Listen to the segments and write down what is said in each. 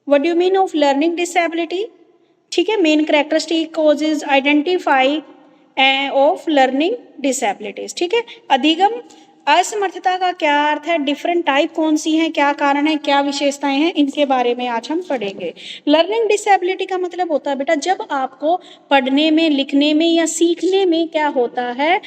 What do you mean of learning disability? ठीक है, main characteristic causes identify of learning disabilities. ठीक है, अधिगम असमर्थता का क्या अर्थ है, डिफरेंट टाइप कौन सी हैं, क्या कारण है, क्या विशेषताएं हैं, इनके बारे में आज हम पढ़ेंगे। लर्निंग डिसेबिलिटी का मतलब होता है बेटा जब आपको पढ़ने में, लिखने में या सीखने में क्या होता है,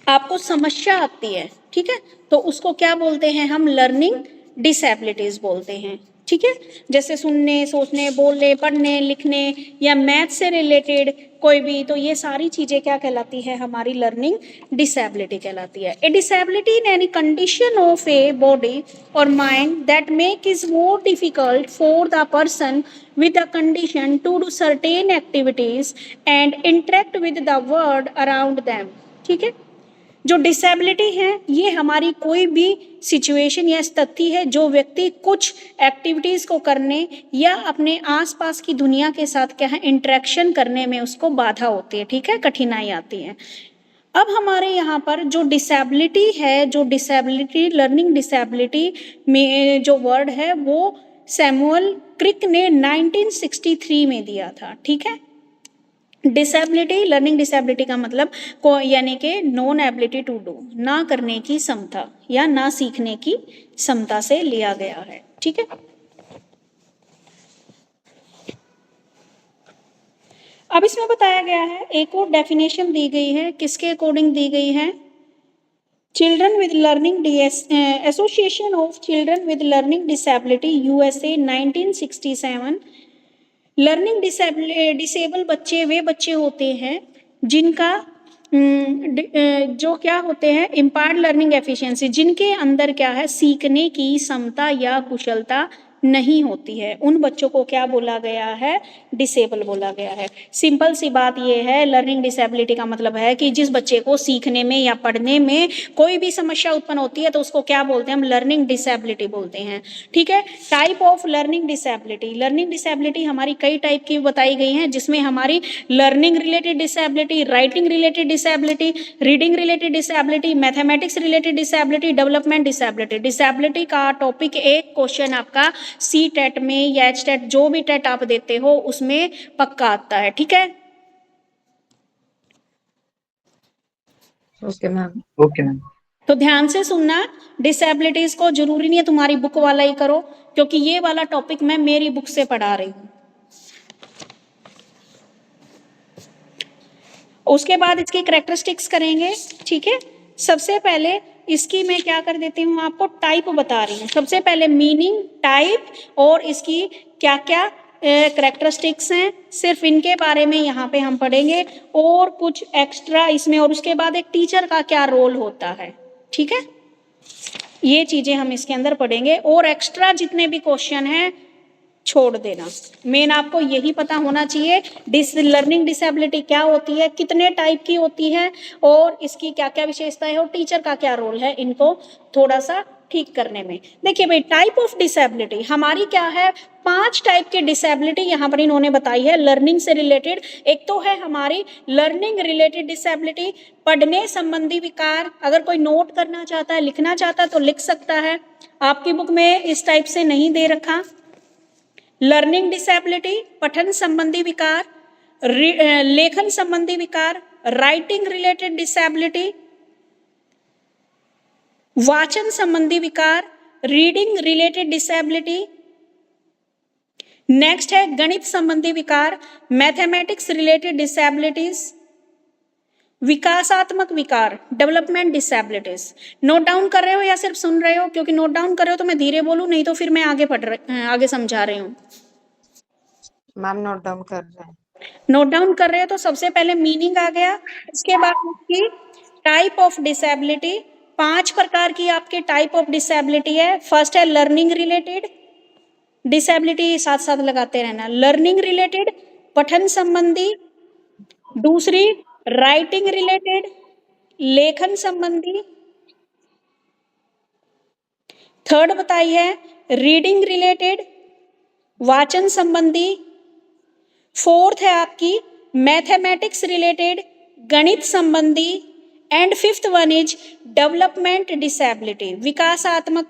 आपको समस्या आती है। ठीक है, तो उसको क्या बोलते हैं हम, लर्निंग डिसेबिलिटीज बोलते हैं। ठीक है, जैसे सुनने, सोचने, बोलने, पढ़ने, लिखने या मैथ से रिलेटेड कोई भी, तो ये सारी चीजें क्या कहलाती है, हमारी लर्निंग डिसेबिलिटी कहलाती है। A disability in any condition of a body और mind that make is more difficult for the person with the condition to do certain activities and interact with the world around them। ठीक है, जो disability है ये हमारी कोई भी situation या स्थिति है जो व्यक्ति कुछ एक्टिविटीज को करने या अपने आसपास की दुनिया के साथ क्या है, इंटरेक्शन करने में उसको बाधा होती है। ठीक है, कठिनाई आती है। अब हमारे यहाँ पर जो डिसेबिलिटी है, जो डिसेबिलिटी, लर्निंग डिसेबिलिटी में जो वर्ड है वो सैमुअल क्रिक ने 1963 में दिया था। ठीक है, डिसेबिलिटी, लर्निंग डिसेबिलिटी का मतलब को यानी कि नॉन एबिलिटी टू डू, ना करने की क्षमता या ना सीखने की क्षमता से लिया गया है। ठीक है, अब इसमें बताया गया है, एक और डेफिनेशन दी गई है, किसके अकॉर्डिंग दी गई है, children with learning association of children with learning disability USA 1967। Learning disable बच्चे वे बच्चे होते हैं जिनका जो क्या होते हैं, इम्पायर्ड लर्निंग एफिशिएंसी, जिनके अंदर क्या है, सीखने की क्षमता या कुशलता नहीं होती है, उन बच्चों को क्या बोला गया है, डिसेबल बोला गया है। सिंपल सी बात यह है, लर्निंग डिसेबिलिटी का मतलब है कि जिस बच्चे को सीखने में या पढ़ने में कोई भी समस्या उत्पन्न होती है तो उसको क्या बोलते हैं, हम लर्निंग डिसेबिलिटी बोलते हैं। ठीक है, type of learning disability, learning disability हमारी कई टाइप की बताई गई हैं, जिसमें हमारी learning related disability, writing related disability, reading related disability, mathematics related disability, development disability. Disability का टॉपिक एक क्वेश्चन आपका सी टेट में या एच टेट, जो भी टेट आप देते हो उसमें पक्का आता है। ठीक है, ओके मैम। Okay ma'am. तो ध्यान से सुनना, डिसेबिलिटीज को जरूरी नहीं है तुम्हारी बुक वाला ही करो, क्योंकि ये वाला टॉपिक मैं मेरी बुक से पढ़ा रही हूँ। उसके बाद इसकी कैरेक्टरिस्टिक्स करेंगे। ठीक है, सबसे पहले इसकी मैं क्या कर देती हूँ, आपको टाइप बता रही हूँ। सबसे पहले मीनिंग, टाइप और इसकी क्या क्या कैरेक्टरिस्टिक्स हैं, सिर्फ इनके बारे में यहाँ पे हम पढ़ेंगे और कुछ एक्स्ट्रा इसमें, और उसके बाद एक टीचर का क्या रोल होता है। ठीक है, ये चीजें हम इसके अंदर पढ़ेंगे और एक्स्ट्रा जितने भी क्वेश्चन हैं छोड़ देना। मेन आपको यही पता होना चाहिए लर्निंग डिसेबिलिटी क्या होती है, कितने टाइप की होती है और इसकी क्या क्या विशेषताएं और टीचर का क्या रोल है, इनको थोड़ा सा ठीक करने में। देखिए भाई, टाइप ऑफ डिसेबिलिटी हमारी क्या है, 5 टाइप के डिसेबिलिटी यहाँ पर इन्होंने बताई है लर्निंग से रिलेटेड। एक तो है हमारी लर्निंग रिलेटेड डिसेबिलिटी, पढ़ने संबंधी विकार। अगर कोई नोट करना चाहता है, लिखना चाहता है तो लिख सकता है, आपकी बुक में इस टाइप से नहीं दे रखा। लर्निंग डिसेबिलिटी, पठन संबंधी विकार, लेखन संबंधी विकार, राइटिंग रिलेटेड डिसेबिलिटी, वाचन संबंधी विकार, रीडिंग रिलेटेड डिसेबिलिटी। नेक्स्ट है गणित संबंधी विकार, मैथमेटिक्स रिलेटेड डिसेबिलिटीज, विकासात्मक विकार, डेवलपमेंट डिसेबिलिटीज। नोट डाउन कर रहे हो या सिर्फ सुन रहे हो? क्योंकि नोट डाउन कर रहे हो तो मैं धीरे बोलूं, नहीं तो फिर मैं आगे समझा रही हूँ। मैम नोट डाउन कर रहे हैं। नोट डाउन कर रहे हैं तो सबसे पहले मीनिंग आ गया, इसके बाद उसकी टाइप ऑफ डिसेबिलिटी। 5 प्रकार की आपके टाइप ऑफ डिसेबिलिटी है। फर्स्ट है लर्निंग रिलेटेड डिसेबिलिटी, साथ साथ लगाते रहना, लर्निंग रिलेटेड, पठन संबंधी। दूसरी राइटिंग रिलेटेड, लेखन संबंधी। थर्ड बताई है रीडिंग रिलेटेड, वाचन संबंधी। फोर्थ है आपकी मैथमेटिक्स रिलेटेड, गणित संबंधी। And fifth one is development disability, विकासात्मक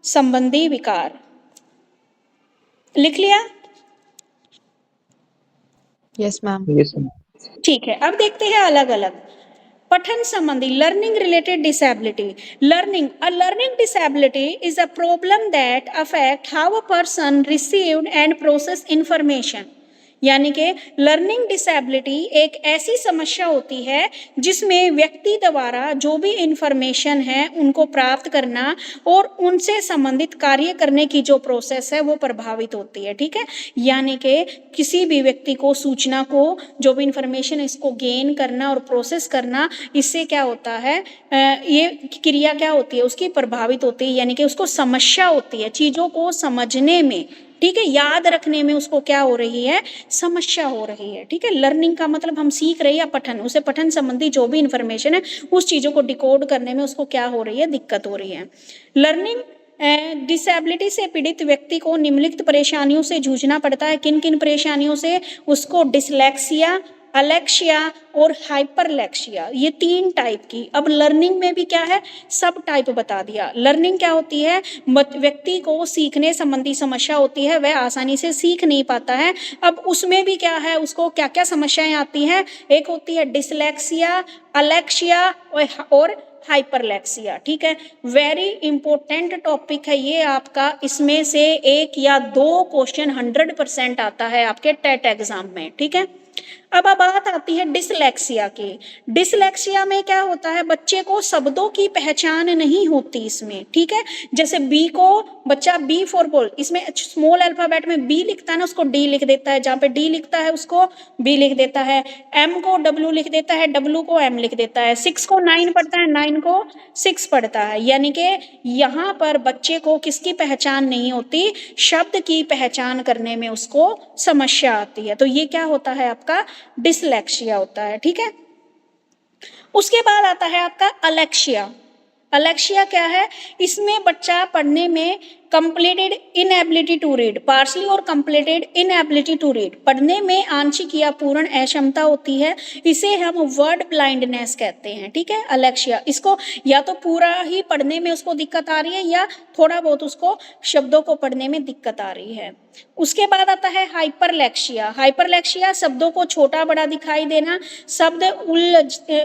संबंधी विकार। लिख लिया? Yes ma'am. Yes ma'am. ठीक है, अब देखते हैं अलग अलग पठन संबंधी learning related disability. Learning, a learning disability is a problem that affect how a person received and process information. यानी कि लर्निंग डिसेबिलिटी एक ऐसी समस्या होती है जिसमें व्यक्ति द्वारा जो भी इंफॉर्मेशन है उनको प्राप्त करना और उनसे संबंधित कार्य करने की जो प्रोसेस है वो प्रभावित होती है। ठीक है, यानी कि किसी भी व्यक्ति को सूचना को जो भी इंफॉर्मेशन इसको गेन करना और प्रोसेस करना, इससे क्या होता है, ये क्रिया क्या होती है उसकी प्रभावित होती है, यानी कि उसको समस्या होती है चीज़ों को समझने में। ठीक है, याद रखने में उसको क्या हो रही है, समस्या हो रही है। ठीक है, लर्निंग का मतलब हम सीख रहे हैं या पठन, उसे पठन संबंधी जो भी इंफॉर्मेशन है उस चीज़ों को डिकोड करने में उसको क्या हो रही है, दिक्कत हो रही है। लर्निंग डिसेबिलिटी से पीड़ित व्यक्ति को निम्नलिखित परेशानियों से जूझना पड़ता है। किन किन परेशानियों से? उसको डिसलेक्सिया, अलेक्सिया और हाइपरलेक्सिया, ये 3 टाइप की। अब लर्निंग में भी क्या है, सब टाइप बता दिया। लर्निंग क्या होती है, व्यक्ति को सीखने संबंधी समस्या होती है, वह आसानी से सीख नहीं पाता है। अब उसमें भी क्या है, उसको क्या क्या समस्याएं आती हैं, एक होती है डिसलेक्सिया, अलेक्सिया और हाइपरलेक्सिया। ठीक है, वेरी इंपॉर्टेंट टॉपिक है ये आपका, इसमें से 1 या 2 क्वेश्चन 100% आता है आपके टेट एग्जाम में। ठीक है, अब बात आती है डिसलेक्सिया की। डिसलेक्सिया में क्या होता है, बच्चे को शब्दों की पहचान नहीं होती इसमें। ठीक है, जैसे बी को बच्चा बी फॉर बॉल, इसमें स्मॉल अल्फाबेट में बी लिखता है ना, उसको डी लिख देता है, जहाँ पे डी लिखता है उसको बी लिख देता है, एम को डब्ल्यू लिख देता है, डब्ल्यू को एम लिख देता है, 6 को 9 पढ़ता है, 9 को 6 पढ़ता है। यानी कि यहाँ पर बच्चे को किसकी पहचान नहीं होती, शब्द की पहचान करने में उसको समस्या आती है। तो ये क्या होता है, आपका डिसलेक्सिया होता है। ठीक है, उसके बाद आता है आपका अलेक्सिया। अलेक्सिया क्या है, इसमें बच्चा पढ़ने में completed inability to read, partially और कंप्लीटेड इनएबिलिटी टू रीड, पढ़ने में आंशिक या पूर्ण अक्षमता होती है, इसे हम वर्ड ब्लाइंडनेस कहते हैं। ठीक है, अलेक्सिया, इसको या तो पूरा ही पढ़ने में उसको दिक्कत आ रही है या थोड़ा बहुत उसको शब्दों को पढ़ने में दिक्कत आ रही है। उसके बाद आता है हाइपरलेक्सिया। हाइपरलेक्सिया शब्दों को छोटा बड़ा दिखाई देना, शब्द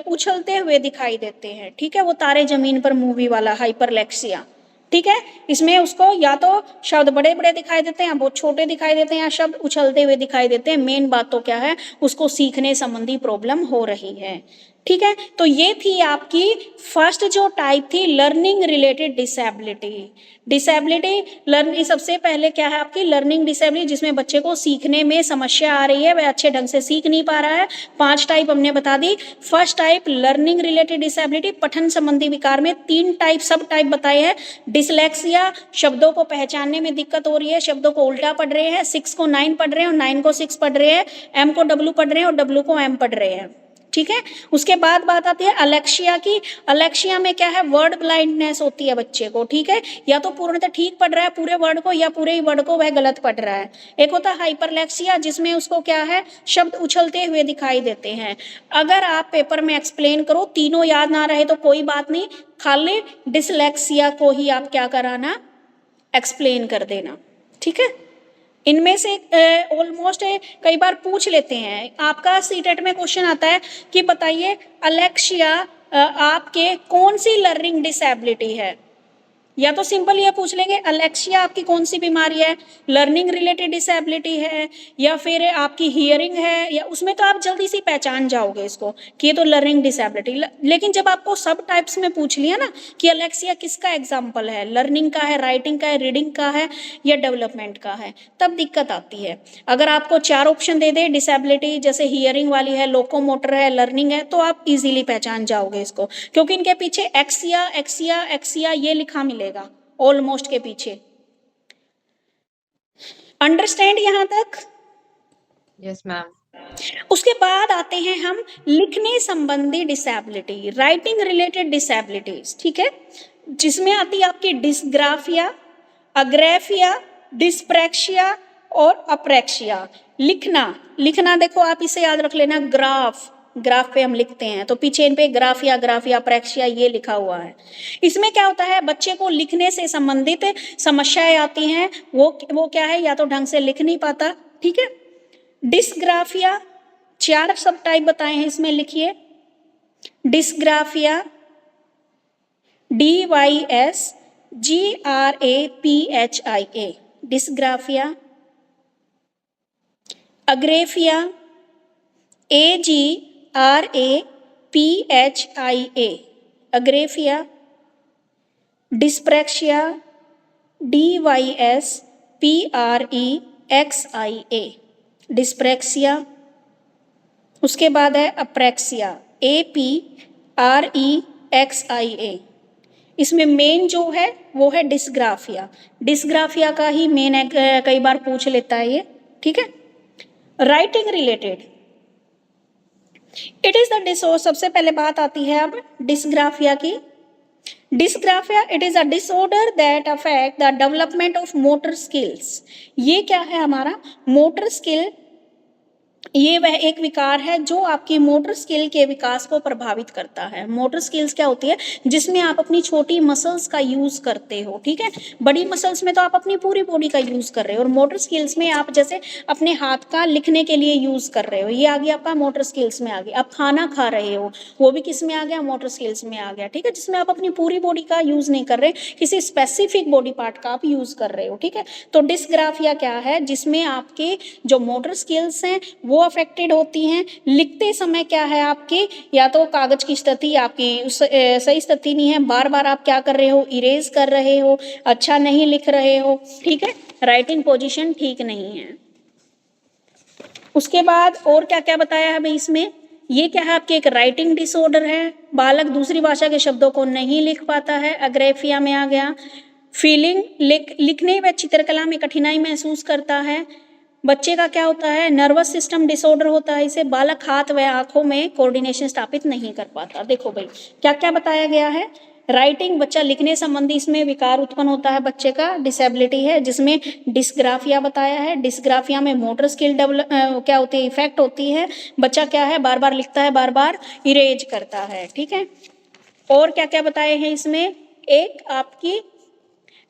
उछलते हुए दिखाई देते हैं। ठीक है, वो तारे जमीन पर मूवी वाला हाइपरलेक्सिया। ठीक है, इसमें उसको या तो शब्द बड़े बड़े दिखाई देते हैं, बहुत छोटे दिखाई देते हैं, या शब्द उछलते हुए दिखाई देते हैं। मेन बात तो क्या है, उसको सीखने संबंधी प्रॉब्लम हो रही है। ठीक है, तो ये थी आपकी फर्स्ट जो टाइप थी, learning related disability. Disability learning, सबसे पहले क्या है आपकी लर्निंग डिसेबिलिटी, जिसमें बच्चे को सीखने में समस्या आ रही है, वह अच्छे ढंग से सीख नहीं पा रहा है। 5 टाइप हमने बता दी। First type learning related disability, पठन संबंधी विकार में 3 टाइप सब टाइप बताए हैं। डिसलेक्सिया, शब्दों को पहचानने में दिक्कत हो रही है, शब्दों को उल्टा पढ़ रहे हैं, 6 को 9 पढ़ रहे हैं और 9 को 6 पढ़ रहे हैं, एम को डब्ल्यू पढ़ रहे हैं और डब्ल्यू को एम पढ़ रहे हैं। ठीक है, उसके बाद बात आती है अलेक्सिया की। अलेक्सिया में क्या है, वर्ड ब्लाइंडनेस होती है बच्चे को। ठीक है, या तो पूर्णतः ठीक पढ़ रहा है पूरे वर्ड को, या पूरे ही वर्ड को वह गलत पढ़ रहा है। एक होता है हाइपरलेक्सिया, जिसमें उसको क्या है, शब्द उछलते हुए दिखाई देते हैं। अगर आप पेपर में एक्सप्लेन करो, तीनों याद ना रहे तो कोई बात नहीं, खाली डिसलेक्सिया को ही आप क्या कराना, एक्सप्लेन कर देना। ठीक है, इनमें से ऑलमोस्ट कई बार पूछ लेते हैं, आपका सीटेट में क्वेश्चन आता है कि बताइए अलेक्सिया आपके कौन सी लर्निंग डिसेबिलिटी है, या तो सिंपल ये पूछ लेंगे अलेक्सिया आपकी कौन सी बीमारी है, लर्निंग रिलेटेड डिसेबिलिटी है या फिर आपकी हियरिंग है, या उसमें तो आप जल्दी से पहचान जाओगे इसको कि ये तो लर्निंग डिसेबिलिटी। लेकिन जब आपको सब टाइप्स में पूछ लिया ना कि अलेक्सिया किसका एग्जाम्पल है, लर्निंग का है, राइटिंग का है, रीडिंग का है या डेवलपमेंट का है, तब दिक्कत आती है। अगर आपको 4 ऑप्शन दे दे डिसेबिलिटी, जैसे हियरिंग वाली है, लोकोमोटर है, लर्निंग है, तो आप इजीली पहचान जाओगे इसको, क्योंकि इनके पीछे एक्सिया एक्सिया एक्सिया ये लिखा मिलेगा ऑलमोस्ट के पीछे। अंडरस्टैंड यहां तक? Yes ma'am. उसके बाद आते हैं हम लिखने संबंधी डिसेबिलिटी, राइटिंग रिलेटेड डिसेबिलिटीज। ठीक है, जिसमें आती है आपकी डिस्ग्राफिया, अग्रेफिया, डिस्प्रैक्सिया और अप्रेक्सिया। लिखना, लिखना देखो आप इसे याद रख लेना, ग्राफ, ग्राफ पे हम लिखते हैं, तो पीछे इन पे ग्राफिया, ग्राफिया, अप्रेक्सिया ये लिखा हुआ है। इसमें क्या होता है, बच्चे को लिखने से संबंधित समस्याएं आती हैं, वो क्या है, या तो ढंग से लिख नहीं पाता, ठीक है। डिस्ग्राफिया, 4 सब टाइप बताए हैं इसमें, लिखिए। Dysgraphia, DYSGRAPHIA, dysgraphia. Agraphia, AGRAPHIA, agraphia. Dyspraxia, DYSPREXIA, dyspraxia. उसके बाद है अप्रेक्सिया, APREXIA। इसमें मेन जो है वो है डिस्ग्राफिया। डिस्ग्राफिया का ही मेन कई बार पूछ लेता है ये, ठीक है। Writing related, it is the disorder, सबसे पहले बात आती है अब डिस्ग्राफिया की। Dysgraphia, it is a disorder that affect the development of motor skills. ये क्या है हमारा, मोटर स्किल, ये वह एक विकार है जो आपकी मोटर स्किल के विकास को प्रभावित करता है। मोटर स्किल्स क्या होती है, जिसमें आप अपनी छोटी मसल्स का यूज करते हो, ठीक है। बड़ी मसल्स में तो आप अपनी पूरी बॉडी का यूज कर रहे हो, और मोटर स्किल्स में आप जैसे अपने हाथ का लिखने के लिए यूज कर रहे हो, ये आ गया आपका मोटर स्किल्स में आ गया। आप खाना खा रहे हो, वो भी किस में आ गया, मोटर स्किल्स में आ गया, ठीक है, जिसमें आप अपनी पूरी बॉडी का यूज नहीं कर रहे, किसी स्पेसिफिक बॉडी पार्ट का आप यूज कर रहे हो, ठीक है। तो डिस्ग्राफिया क्या है, जिसमें आपके जो मोटर स्किल्स हैं वो अफेक्टेड होती हैं। लिखते समय क्या है आपके, या तो कागज की स्थिति आपकी सही स्थिति नहीं है, बार बार आप क्या कर रहे हो, इरेज कर रहे हो, अच्छा नहीं लिख रहे हो, ठीक है, राइटिंग पोजीशन ठीक नहीं है। उसके बाद और क्या क्या बताया है भाई इसमें, ये क्या है आपके एक राइटिंग डिसऑर्डर है, बालक दूसरी भाषा के शब्दों को नहीं लिख पाता है, अग्रेफिया में आ गया। फीलिंग, लिखने व चित्रकला में कठिनाई महसूस करता है। बच्चे का क्या होता है, नर्वस सिस्टम डिसऑर्डर होता है, इसे बालक हाथ व आंखों में कोऑर्डिनेशन स्थापित नहीं कर पाता। देखो भाई क्या क्या बताया गया है, राइटिंग, बच्चा लिखने संबंधी इसमें विकार उत्पन्न होता है, बच्चे का डिसेबिलिटी है, जिसमें डिस्ग्राफिया बताया है। डिस्ग्राफिया में मोटर स्किल क्या होती है, इफेक्ट होती है, बच्चा क्या है, बार बार लिखता है, बार बार इरेज करता है, ठीक है। और क्या क्या बताए हैं इसमें, एक आपकी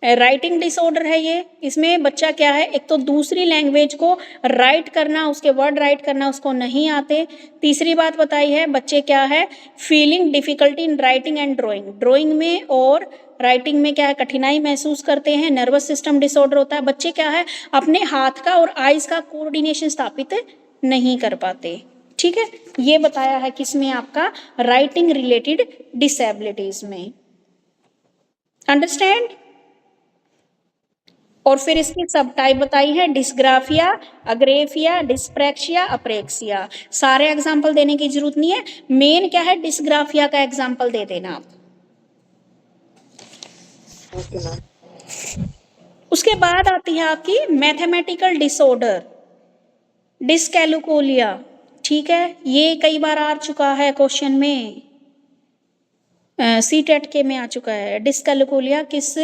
राइटिंग डिसऑर्डर है ये, इसमें बच्चा क्या है, एक तो दूसरी लैंग्वेज को राइट करना, उसके वर्ड राइट करना उसको नहीं आते। तीसरी बात बताई है, बच्चे क्या है, feeling difficulty in writing and drawing, drawing में और राइटिंग में क्या है, कठिनाई महसूस करते हैं। नर्वस सिस्टम डिसऑर्डर होता है, बच्चे क्या है, अपने हाथ का और आइज का कोऑर्डिनेशन स्थापित नहीं कर पाते, ठीक है। ये बताया है किसमें, आपका राइटिंग रिलेटेड डिसेबिलिटीज में, अंडरस्टैंड। और फिर इसकी सब टाइप बताई है, डिस्ग्राफिया, अग्रेफिया, डिस्प्रेक्सिया, अप्रेक्सिया। सारे एग्जाम्पल देने की जरूरत नहीं है, मेन क्या है, डिस्ग्राफिया का एग्जाम्पल दे देना आप। Okay, ma'am. उसके बाद आती है आपकी मैथमेटिकल डिसऑर्डर, डिस्कैलकुलिया, ठीक है, ये कई बार आ चुका है क्वेश्चन में, सीटेट के में आ चुका है। डिस्कैलकुलिया किस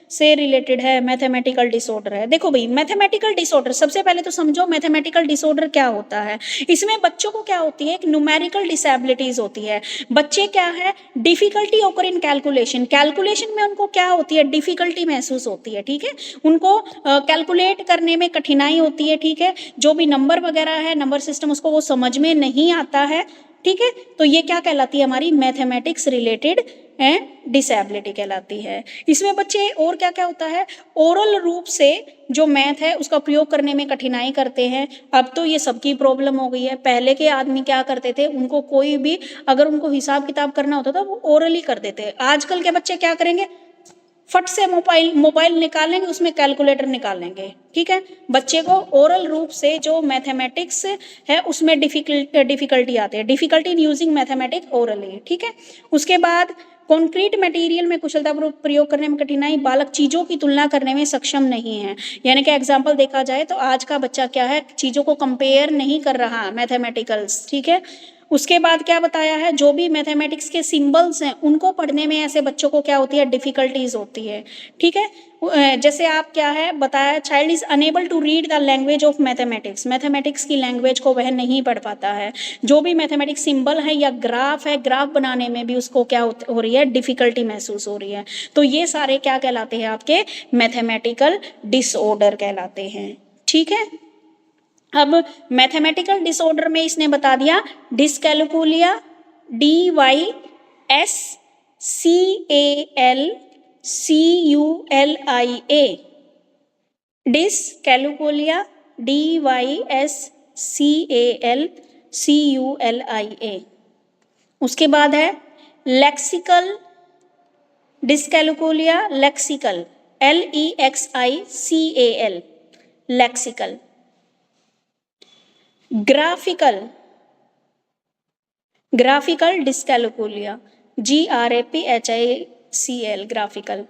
से रिलेटेड है, मैथमेटिकल डिसऑर्डर है। देखो भाई मैथमेटिकल डिसऑर्डर, सबसे पहले तो समझो मैथमेटिकल डिसऑर्डर क्या होता है। इसमें बच्चों को क्या होती है, एक न्यूमेरिकल डिसेबिलिटीज होती है। बच्चे क्या है, डिफिकल्टी ओकर इन कैलकुलेशन, कैलकुलेशन में उनको क्या होती है, डिफिकल्टी महसूस होती है, ठीक है, उनको कैलकुलेट करने में कठिनाई होती है, ठीक है, जो भी नंबर वगैरह है, नंबर सिस्टम उसको वो समझ में नहीं आता है, ठीक है। तो ये क्या कहलाती है, हमारी मैथमेटिक्स रिलेटेड डिसेबिलिटी कहलाती है। इसमें बच्चे और क्या क्या होता है, ओरल रूप से जो मैथ है उसका प्रयोग करने में कठिनाई करते हैं। अब तो ये सबकी प्रॉब्लम हो गई है, पहले के आदमी क्या करते थे, उनको कोई भी अगर उनको हिसाब किताब करना होता था वो ओरली कर देते। आजकल के बच्चे क्या करेंगे, फट से मोबाइल निकालेंगे, उसमें कैलकुलेटर निकालेंगे, ठीक है। बच्चे को ओरल रूप से जो मैथमेटिक्स है उसमें डिफिकल्टी आती है, difficulty in using mathematics orally, ठीक है। उसके बाद कॉन्क्रीट मटेरियल में कुशलता प्रयोग करने में कठिनाई, बालक चीज़ों की तुलना करने में सक्षम नहीं है। यानी कि एग्जाम्पल देखा जाए तो आज का बच्चा क्या है, चीज़ों को कंपेयर नहीं कर रहा मैथमेटिकल्स, ठीक है। उसके बाद क्या बताया है, जो भी मैथमेटिक्स के सिंबल्स हैं उनको पढ़ने में ऐसे बच्चों को क्या होती है, डिफिकल्टीज होती है, ठीक है। जैसे आप क्या है बताया, child is unable to read the language of mathematics, mathematics की लैंग्वेज को वह नहीं पढ़ पाता है। जो भी मैथमेटिक्स सिंबल है या ग्राफ है, ग्राफ बनाने में भी उसको क्या हो रही है, डिफिकल्टी महसूस हो रही है। तो ये सारे क्या कहलाते हैं, आपके मैथमेटिकल डिसऑर्डर कहलाते हैं, ठीक है। अब मैथमेटिकल डिसऑर्डर में इसने बता दिया डिसकैलकुलिया, DYSCALCULIA, डिसकैलकुलिया DYSCALCULIA। उसके बाद है lexical dyscalculia, lexical LEXICAL, lexical. Graphical, graphical dyscalculia GRAPHICL, graphical.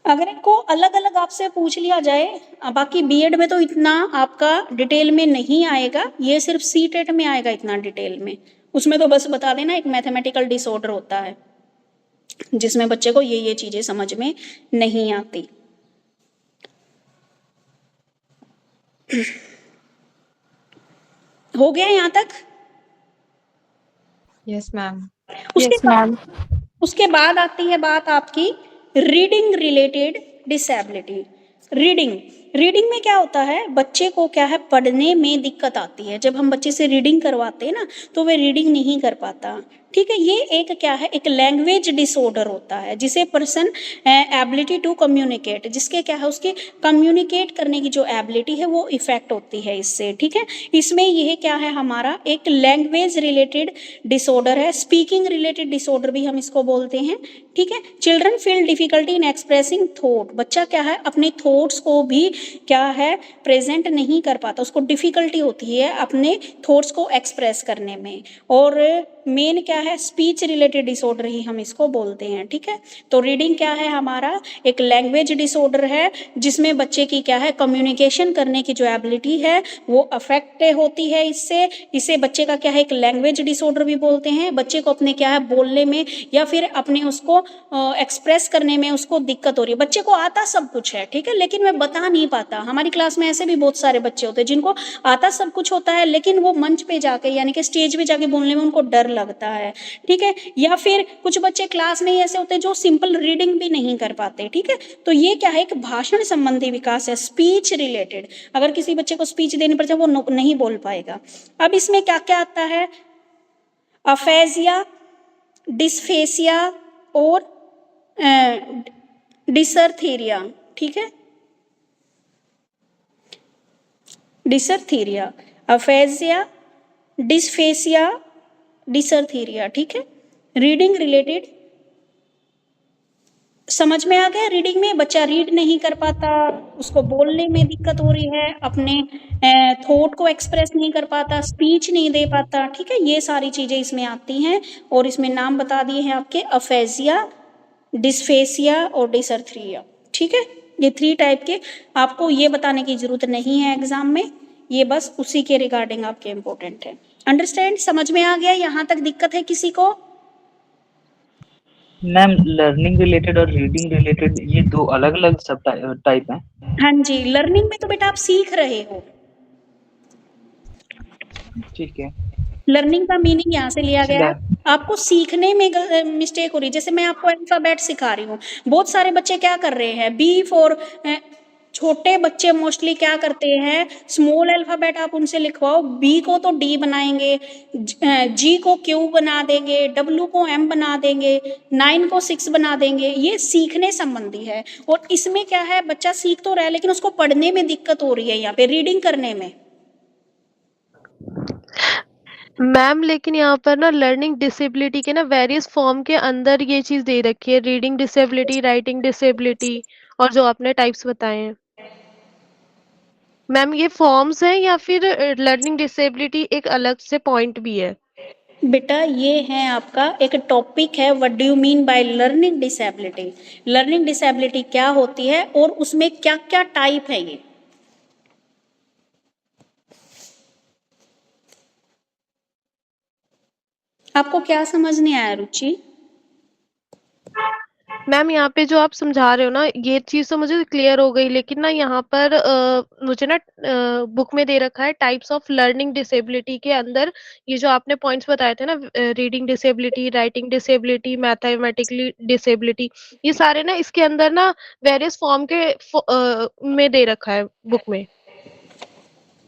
अगर इनको अलग अलग आपसे पूछ लिया जाए, बाकी बीएड में तो इतना आपका डिटेल में नहीं आएगा, ये सिर्फ सीटेट में आएगा इतना डिटेल में। उसमें तो बस बता देना एक मैथमेटिकल डिसऑर्डर होता है जिसमें बच्चे को ये चीजें समझ में नहीं आती। हो गया यहाँ तक? Yes, ma'am. उसके Yes, ma'am. उसके बाद आती है बात आपकी reading related disability. Reading, reading में क्या होता है, बच्चे को क्या है, पढ़ने में दिक्कत आती है। जब हम बच्चे से रीडिंग करवाते हैं ना तो वह रीडिंग नहीं कर पाता, ठीक है। ये एक क्या है, एक लैंग्वेज डिसऑर्डर होता है जिसे पर्सन एबिलिटी टू कम्युनिकेट, जिसके क्या है, उसके कम्युनिकेट करने की जो एबिलिटी है वो इफेक्ट होती है इससे, ठीक है। इसमें यह क्या है, हमारा एक लैंग्वेज रिलेटेड डिसऑर्डर है, स्पीकिंग रिलेटेड डिसऑर्डर भी हम इसको बोलते हैं, ठीक है। Children feel difficulty in expressing thought, बच्चा क्या है अपने थॉट्स को भी क्या है प्रेजेंट नहीं कर पाता, उसको डिफिकल्टी होती है अपने थॉट्स को एक्सप्रेस करने में। और मेन क्या है, स्पीच रिलेटेड डिसऑर्डर ही हम इसको बोलते हैं, ठीक है। तो रीडिंग क्या है, हमारा एक लैंग्वेज डिसऑर्डर है जिसमें बच्चे की क्या है, कम्युनिकेशन करने की जो एबिलिटी है वो अफेक्ट होती है इससे। इसे बच्चे का क्या है, एक लैंग्वेज डिसऑर्डर भी बोलते हैं। बच्चे को अपने क्या है बोलने में या फिर अपने उसको एक्सप्रेस करने में उसको दिक्कत हो रही है। बच्चे को आता सब कुछ है, ठीक है, लेकिन वह बता नहीं पाता। हमारी क्लास में ऐसे भी बहुत सारे बच्चे होते हैं जिनको आता सब कुछ होता है लेकिन वो मंच पे जाके यानी कि स्टेज पे जाके बोलने में उनको डर लगता है, ठीक है। या फिर कुछ बच्चे क्लास में ही ऐसे होते हैं जो सिंपल रीडिंग भी नहीं कर पाते, ठीक है। तो ये क्या है, एक भाषण संबंधी विकास है, स्पीच रिलेटेड। अगर किसी बच्चे को स्पीच देनी पड़ जाए वो नहीं बोल पाएगा। अब इसमें क्या क्या आता है, अफेजिया, डिस्फेसिया और डिसर्थीरिया, ठीक है। डिसर्थीरिया, अफेजिया, डिस्फेसिया, डिसर्थीरिया, ठीक है। रीडिंग रिलेटेड समझ में आ गया। रीडिंग में बच्चा रीड नहीं कर पाता, उसको बोलने में दिक्कत हो रही है, अपने थॉट को एक्सप्रेस नहीं कर पाता, स्पीच नहीं दे पाता, ठीक है। ये सारी चीजें इसमें आती हैं और इसमें नाम बता दिए हैं आपके, अफेजिया, डिस्फेसिया और डिसर्थीरिया, ठीक है। ये 3 टाइप के, आपको ये बताने की जरूरत नहीं है एग्जाम में, ये बस उसी के रिगार्डिंग आपके इंपॉर्टेंट है। अंडरस्टैंड, समझ में आ गया? यहाँ तक दिक्कत है किसी को? मैम लर्निंग रिलेटेड और रीडिंग रिलेटेड ये 2 अलग अलग सब टाइप हैं। हाँ जी, लर्निंग में तो बेटा आप सीख रहे हो, ठीक है। लर्निंग का मीनिंग यहाँ से लिया गया है, आपको सीखने में मिस्टेक हो रही है। जैसे मैं आपको अल्फाबेट सिखा रही हूँ, बहुत सारे बच्चे क्या कर रहे हैं, बी फॉर, छोटे बच्चे मोस्टली क्या करते हैं, स्मॉल अल्फाबेट आप उनसे लिखवाओ, बी को तो डी बनाएंगे, जी को क्यू बना देंगे, डब्ल्यू को एम बना देंगे, 9 को 6 बना देंगे। ये सीखने संबंधी है और इसमें क्या है, बच्चा सीख तो रहा है लेकिन उसको पढ़ने में दिक्कत हो रही है, यहाँ पे रीडिंग करने में। मैम लेकिन यहाँ पर ना लर्निंग डिसेबिलिटी के ना वेरियस फॉर्म के अंदर ये चीज दे रखी है, रीडिंग डिसेबिलिटी, राइटिंग डिसेबिलिटी और जो आपने टाइप्स बताए हैं। मैम ये फॉर्म्स हैं या फिर लर्निंग डिसेबिलिटी एक अलग से पॉइंट भी है? बेटा ये है आपका एक टॉपिक है, what do you mean by learning disability. Learning disability क्या होती है और उसमें क्या क्या टाइप है ये। आपको क्या समझ नहीं आया रुचि? मैम यहाँ पे जो आप समझा रहे हो ना, ये चीज़ तो मुझे क्लियर हो गई, लेकिन ना यहाँ पर मुझे ना बुक में दे रखा है टाइप्स ऑफ लर्निंग डिसेबिलिटी के अंदर ये जो आपने पॉइंट्स बताए थे ना, reading disability, writing disability, mathematically disability, ये सारे ना इसके अंदर ना वेरियस फॉर्म के में दे रखा है बुक में।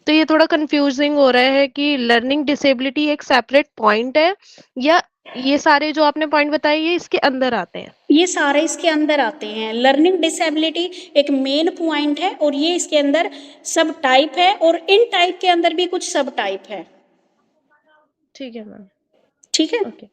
तो ये थोड़ा कंफ्यूजिंग हो रहा है कि लर्निंग डिसेबिलिटी एक सेपरेट पॉइंट है या ये सारे जो आपने पॉइंट बताए ये इसके अंदर आते हैं? ये सारे इसके अंदर आते हैं। लर्निंग डिसेबिलिटी एक मेन पॉइंट है और ये इसके अंदर सब टाइप है और इन टाइप के अंदर भी कुछ सब टाइप है। ठीक है मैम। ठीक है, ओके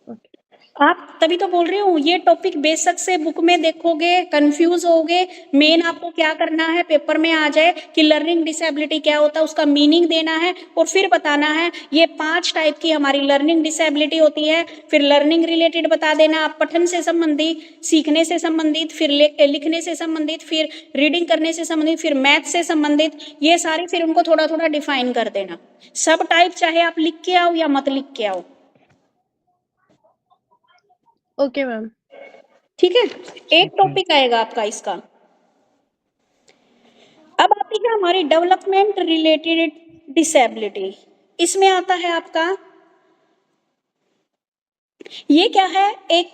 ओके। आप तभी तो बोल रही हूँ ये टॉपिक बेशक से बुक में देखोगे कंफ्यूज होगे। मेन आपको क्या करना है, पेपर में आ जाए कि लर्निंग डिसेबिलिटी क्या होता है, उसका मीनिंग देना है और फिर बताना है ये 5 टाइप की हमारी लर्निंग डिसेबिलिटी होती है। फिर लर्निंग रिलेटेड बता देना आप, पठन से संबंधित, सीखने से संबंधित, फिर लिखने से संबंधित, फिर रीडिंग करने से संबंधित, फिर मैथ से संबंधित, ये सारी फिर उनको थोड़ा थोड़ा डिफाइन कर देना। सब टाइप चाहे आप लिख के आओ या मत लिख के आओ। Okay ma'am. ठीक है, एक टॉपिक आएगा आपका इसका। अब आती है हमारी डेवलपमेंट रिलेटेड डिसेबिलिटी। इसमें आता है आपका, ये क्या है, एक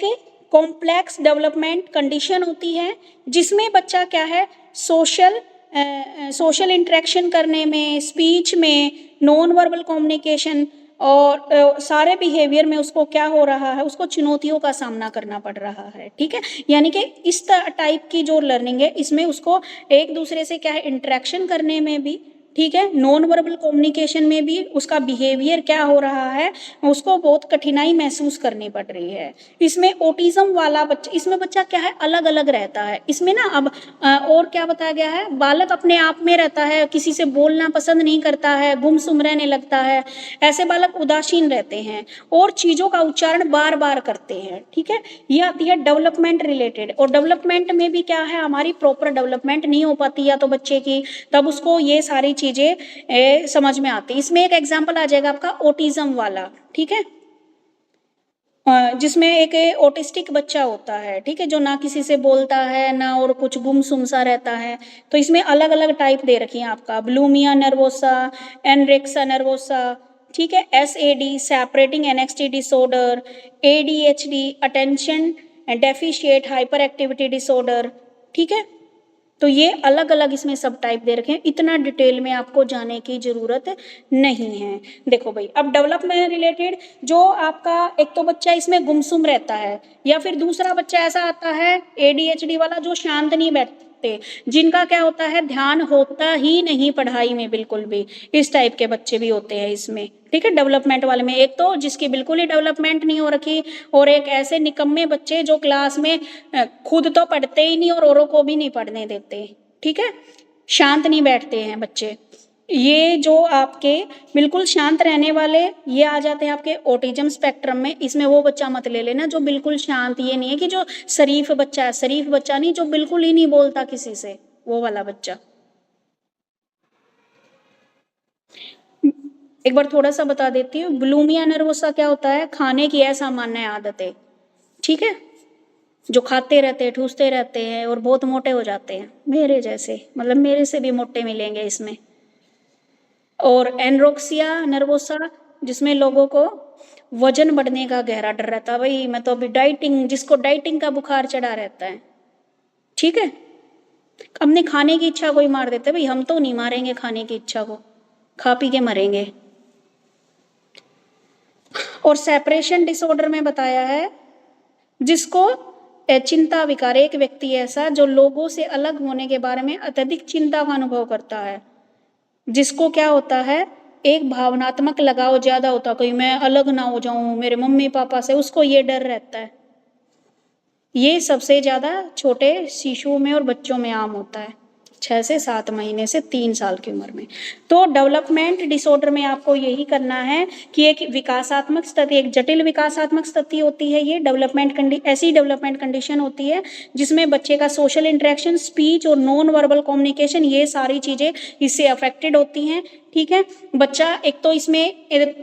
कॉम्प्लेक्स डेवलपमेंट कंडीशन होती है जिसमें बच्चा क्या है, सोशल इंटरेक्शन करने में, स्पीच में, नॉन वर्बल कम्युनिकेशन और सारे बिहेवियर में उसको क्या हो रहा है, उसको चुनौतियों का सामना करना पड़ रहा है। ठीक है, यानी कि इस टाइप की जो लर्निंग है इसमें उसको एक दूसरे से क्या है, इंटरेक्शन करने में भी, ठीक है, नॉन वर्बल कम्युनिकेशन में भी उसका बिहेवियर क्या हो रहा है, उसको बहुत कठिनाई महसूस करनी पड़ रही है। इसमें ऑटिज्म वाला बच्चा, इसमें बच्चा क्या है, अलग अलग रहता है। इसमें ना अब और क्या बताया गया है, बालक अपने आप में रहता है, किसी से बोलना पसंद नहीं करता है, गुमसुम रहने लगता है, ऐसे बालक उदासीन रहते हैं और चीज़ों का उच्चारण बार बार करते हैं। ठीक है, ये आती है डेवलपमेंट रिलेटेड। और डेवलपमेंट में भी क्या है, हमारी प्रॉपर डेवलपमेंट नहीं हो पाती या तो बच्चे की, तब उसको ये सारी चीज़ें समझ में आती। इसमें एक एग्जाम्पल आ जाएगा आपका ऑटिज्म वाला। ठीक है, जिसमें एक ऑटिस्टिक बच्चा होता है, ठीक है, जो ना किसी से बोलता है ना और कुछ गुमसुम सा रहता है। तो इसमें अलग अलग टाइप दे रखी हैं आपका, ब्लूमिया नर्वोसा, एनरेक्सा नर्वोसा, ठीक है, SAD separating anxiety disorder, ADHD attention deficit hyper activity disorder. ठीक है, तो ये अलग अलग इसमें सब टाइप दे रखे हैं, इतना डिटेल में आपको जाने की जरूरत नहीं है। देखो भाई, अब डेवलपमेंट रिलेटेड जो आपका, एक तो बच्चा इसमें गुमसुम रहता है या फिर दूसरा बच्चा ऐसा आता है ADHD वाला जो शांत नहीं बैठते, जिनका क्या होता है, ध्यान होता ही नहीं पढ़ाई में बिल्कुल भी। इस टाइप के बच्चे भी होते हैं इसमें। ठीक है, डेवलपमेंट वाले में एक तो जिसकी बिल्कुल ही डेवलपमेंट नहीं हो रखी, और एक ऐसे निकम्मे बच्चे जो क्लास में खुद तो पढ़ते ही नहीं और औरों को भी नहीं पढ़ने देते। ठीक है, शांत नहीं बैठते हैं बच्चे। ये जो आपके बिल्कुल शांत रहने वाले, ये आ जाते हैं आपके ऑटिज्म स्पेक्ट्रम में। इसमें वो बच्चा मत ले लेना जो बिल्कुल शांत, ये नहीं है कि जो शरीफ बच्चा है, शरीफ बच्चा नहीं, जो बिल्कुल ही नहीं बोलता किसी से, वो वाला बच्चा। एक बार थोड़ा सा बता देती हूँ, ब्लूमिया नर्वोसा क्या होता है, खाने की असामान्य आदतें। ठीक है, जो खाते रहते हैं, ठूसते रहते हैं और बहुत मोटे हो जाते हैं, मेरे जैसे, मतलब मेरे से भी मोटे मिलेंगे इसमें। और एनरोक्सिया नर्वोसा, जिसमें लोगों को वजन बढ़ने का गहरा डर रहता है। भाई मैं तो अभी डाइटिंग, जिसको डाइटिंग का बुखार चढ़ा रहता है, ठीक है, अपने खाने की इच्छा को ही मार देते। भाई हम तो नहीं मारेंगे खाने की इच्छा को, खा पी के मरेंगे। और सेपरेशन डिसऑर्डर में बताया है जिसको चिंता विकार, एक व्यक्ति ऐसा जो लोगों से अलग होने के बारे में अत्यधिक चिंता का अनुभव करता है, जिसको क्या होता है, एक भावनात्मक लगाव ज्यादा होता है, कहीं मैं अलग ना हो जाऊं मेरे मम्मी पापा से, उसको ये डर रहता है। ये सबसे ज्यादा छोटे शिशुओं में और बच्चों में आम होता है। 6 से 7 महीने से 3 साल की उम्र में। तो डेवलपमेंट डिसऑर्डर में आपको यही करना है कि एक विकासात्मक स्थिति, एक जटिल विकासात्मक स्थिति होती है, ये ऐसी डेवलपमेंट कंडीशन होती है जिसमें बच्चे का सोशल इंटरेक्शन, स्पीच और नॉन वर्बल कम्युनिकेशन, ये सारी चीज़ें इससे अफेक्टेड होती हैं। ठीक है, बच्चा, एक तो इसमें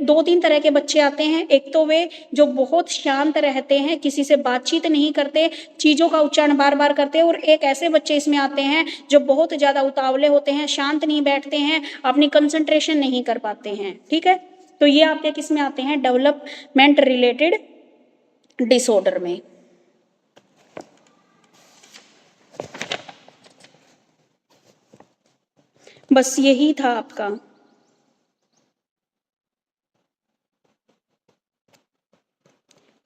2-3 तरह के बच्चे आते हैं। एक तो वे जो बहुत शांत रहते हैं, किसी से बातचीत नहीं करते, चीज़ों का उच्चारण बार बार करते हैं, और एक ऐसे बच्चे इसमें आते हैं जो बहुत ज़्यादा उतावले होते हैं, शांत नहीं बैठते हैं, अपनी कंसंट्रेशन नहीं कर पाते हैं। ठीक है, तो ये आपके किस में आते हैं? डेवलपमेंट रिलेटेड डिसऑर्डर में। बस यही था आपका।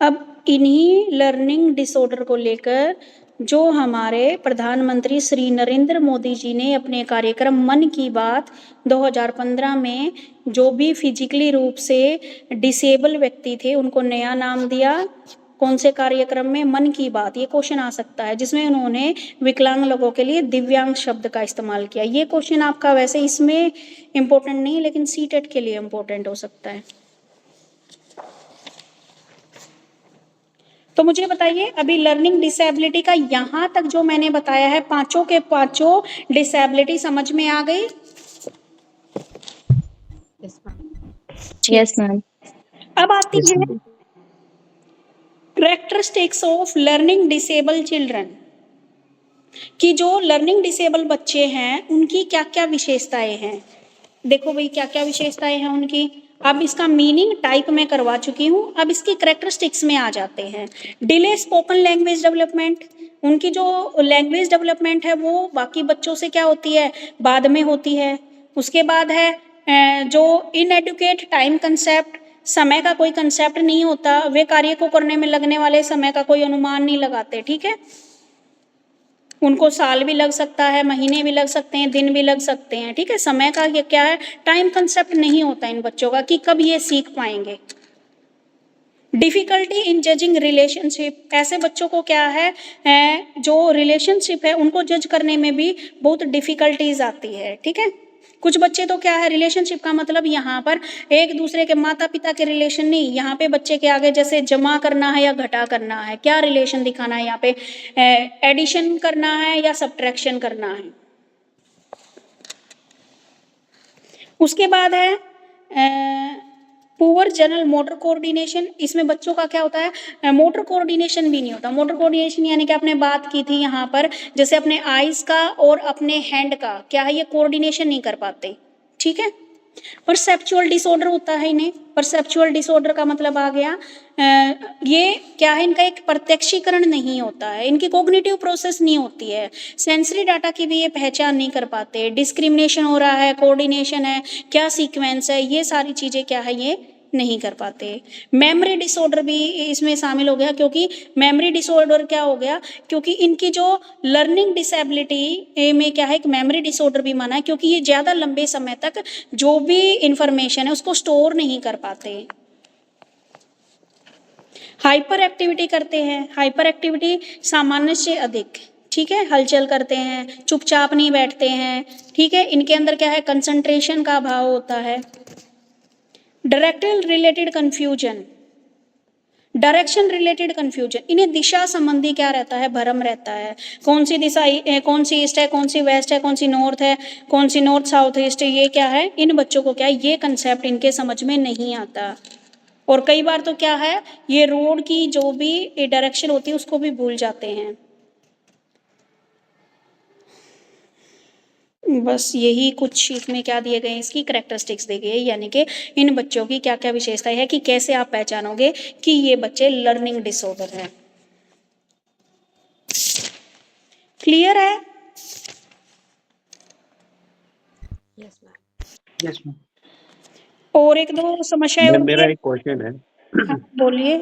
अब इन्हीं लर्निंग डिसऑर्डर को लेकर जो हमारे प्रधानमंत्री श्री नरेंद्र मोदी जी ने अपने कार्यक्रम मन की बात 2015 में जो भी फिजिकली रूप से डिसेबल व्यक्ति थे उनको नया नाम दिया। कौन से कार्यक्रम में? मन की बात। ये क्वेश्चन आ सकता है, जिसमें उन्होंने विकलांग लोगों के लिए दिव्यांग शब्द का इस्तेमाल किया। ये क्वेश्चन आपका वैसे इसमें इम्पोर्टेंट नहीं, लेकिन सीटेट के लिए इम्पोर्टेंट हो सकता है। तो मुझे बताइए, अभी लर्निंग डिसेबिलिटी का यहाँ तक जो मैंने बताया है, पांचों के पांचों डिसेबिलिटी समझ में आ गई? Yes, ma'am. Yes, ma'am. अब आती है characteristics of learning disable children, कि जो लर्निंग डिसेबल बच्चे हैं उनकी क्या क्या विशेषताएं हैं। देखो भाई, क्या क्या विशेषताएं हैं उनकी। अब इसका मीनिंग टाइप में करवा चुकी हूँ, अब इसकी कैरेक्टरिस्टिक्स में आ जाते हैं। डिले स्पोकन लैंग्वेज डेवलपमेंट, उनकी जो लैंग्वेज डेवलपमेंट है वो बाकी बच्चों से क्या होती है? बाद में होती है। उसके बाद है जो इनएडुकेट टाइम कंसेप्ट, समय का कोई कंसेप्ट नहीं होता, वे कार्य को करने में लगने वाले समय का कोई अनुमान नहीं लगाते। ठीक है, उनको साल भी लग सकता है, महीने भी लग सकते हैं, दिन भी लग सकते हैं। ठीक है, समय का ये क्या है? टाइम कंसेप्ट नहीं होता इन बच्चों का कि कब ये सीख पाएंगे। डिफिकल्टी इन जजिंग रिलेशनशिप, ऐसे बच्चों को क्या है, जो रिलेशनशिप है उनको जज करने में भी बहुत डिफिकल्टीज आती है। ठीक है, कुछ बच्चे तो क्या है, रिलेशनशिप का मतलब यहाँ पर एक दूसरे के माता पिता के रिलेशन नहीं, यहाँ पे बच्चे के आगे जैसे जमा करना है या घटा करना है, क्या रिलेशन दिखाना है यहाँ पे, एडिशन करना है या सब्ट्रैक्शन करना है। उसके बाद है पुअर जनरल मोटर कोऑर्डिनेशन, इसमें बच्चों का क्या होता है? मोटर कोऑर्डिनेशन भी नहीं होता। मोटर कोऑर्डिनेशन यानी कि आपने बात की थी यहाँ पर, जैसे अपने आइज का और अपने हैंड का क्या है, ये कोऑर्डिनेशन नहीं कर पाते। ठीक है, परसेप्चुअल डिसऑर्डर होता है इन्हें। परसेप्चुअल डिसऑर्डर का मतलब आ गया ये क्या है, इनका एक प्रत्यक्षीकरण नहीं होता है, इनकी कॉग्निटिव प्रोसेस नहीं होती है, सेंसरी डाटा की भी ये पहचान नहीं कर पाते, डिस्क्रिमिनेशन हो रहा है, कोऑर्डिनेशन है, क्या सीक्वेंस है, ये सारी चीज़ें क्या है, ये नहीं कर पाते। मेमोरी डिसऑर्डर भी इसमें शामिल हो गया, क्योंकि मेमोरी डिसऑर्डर क्या हो गया, क्योंकि इनकी जो लर्निंग डिसेबिलिटी में क्या है, एक मेमोरी डिसऑर्डर भी माना है, क्योंकि ये ज़्यादा लंबे समय तक जो भी इंफॉर्मेशन है उसको स्टोर नहीं कर पाते। हाइपर एक्टिविटी करते हैं, हाइपर एक्टिविटी सामान्य से अधिक। ठीक है, हलचल करते हैं, चुपचाप नहीं बैठते हैं। ठीक है, इनके अंदर क्या है, कंसंट्रेशन का अभाव होता है। Direction related confusion, direction related confusion, इन्हें दिशा संबंधी क्या रहता है, भ्रम रहता है। कौन सी दिशा, कौन सी ईस्ट है, कौन सी वेस्ट है, कौन सी नॉर्थ है, कौन सी नॉर्थ साउथ ईस्ट है, ये क्या है, इन बच्चों को क्या है, ये कंसेप्ट इनके समझ में नहीं आता। और कई बार तो क्या है, ये रोड की जो भी डायरेक्शन होती है उसको भी भूल जाते हैं। बस यही कुछ इसमें क्या दिए गए, इसकी कैरेक्टरिस्टिक्स दी गई है, यानी कि इन बच्चों की क्या क्या विशेषताएं है, कि कैसे आप पहचानोगे कि ये बच्चे लर्निंग डिसऑर्डर है। क्लियर है? Yes, ma'am. Yes ma'am. और एक दो समस्याएं मैम होती मेरा है। एक क्वेश्चन है। हाँ, बोलिए।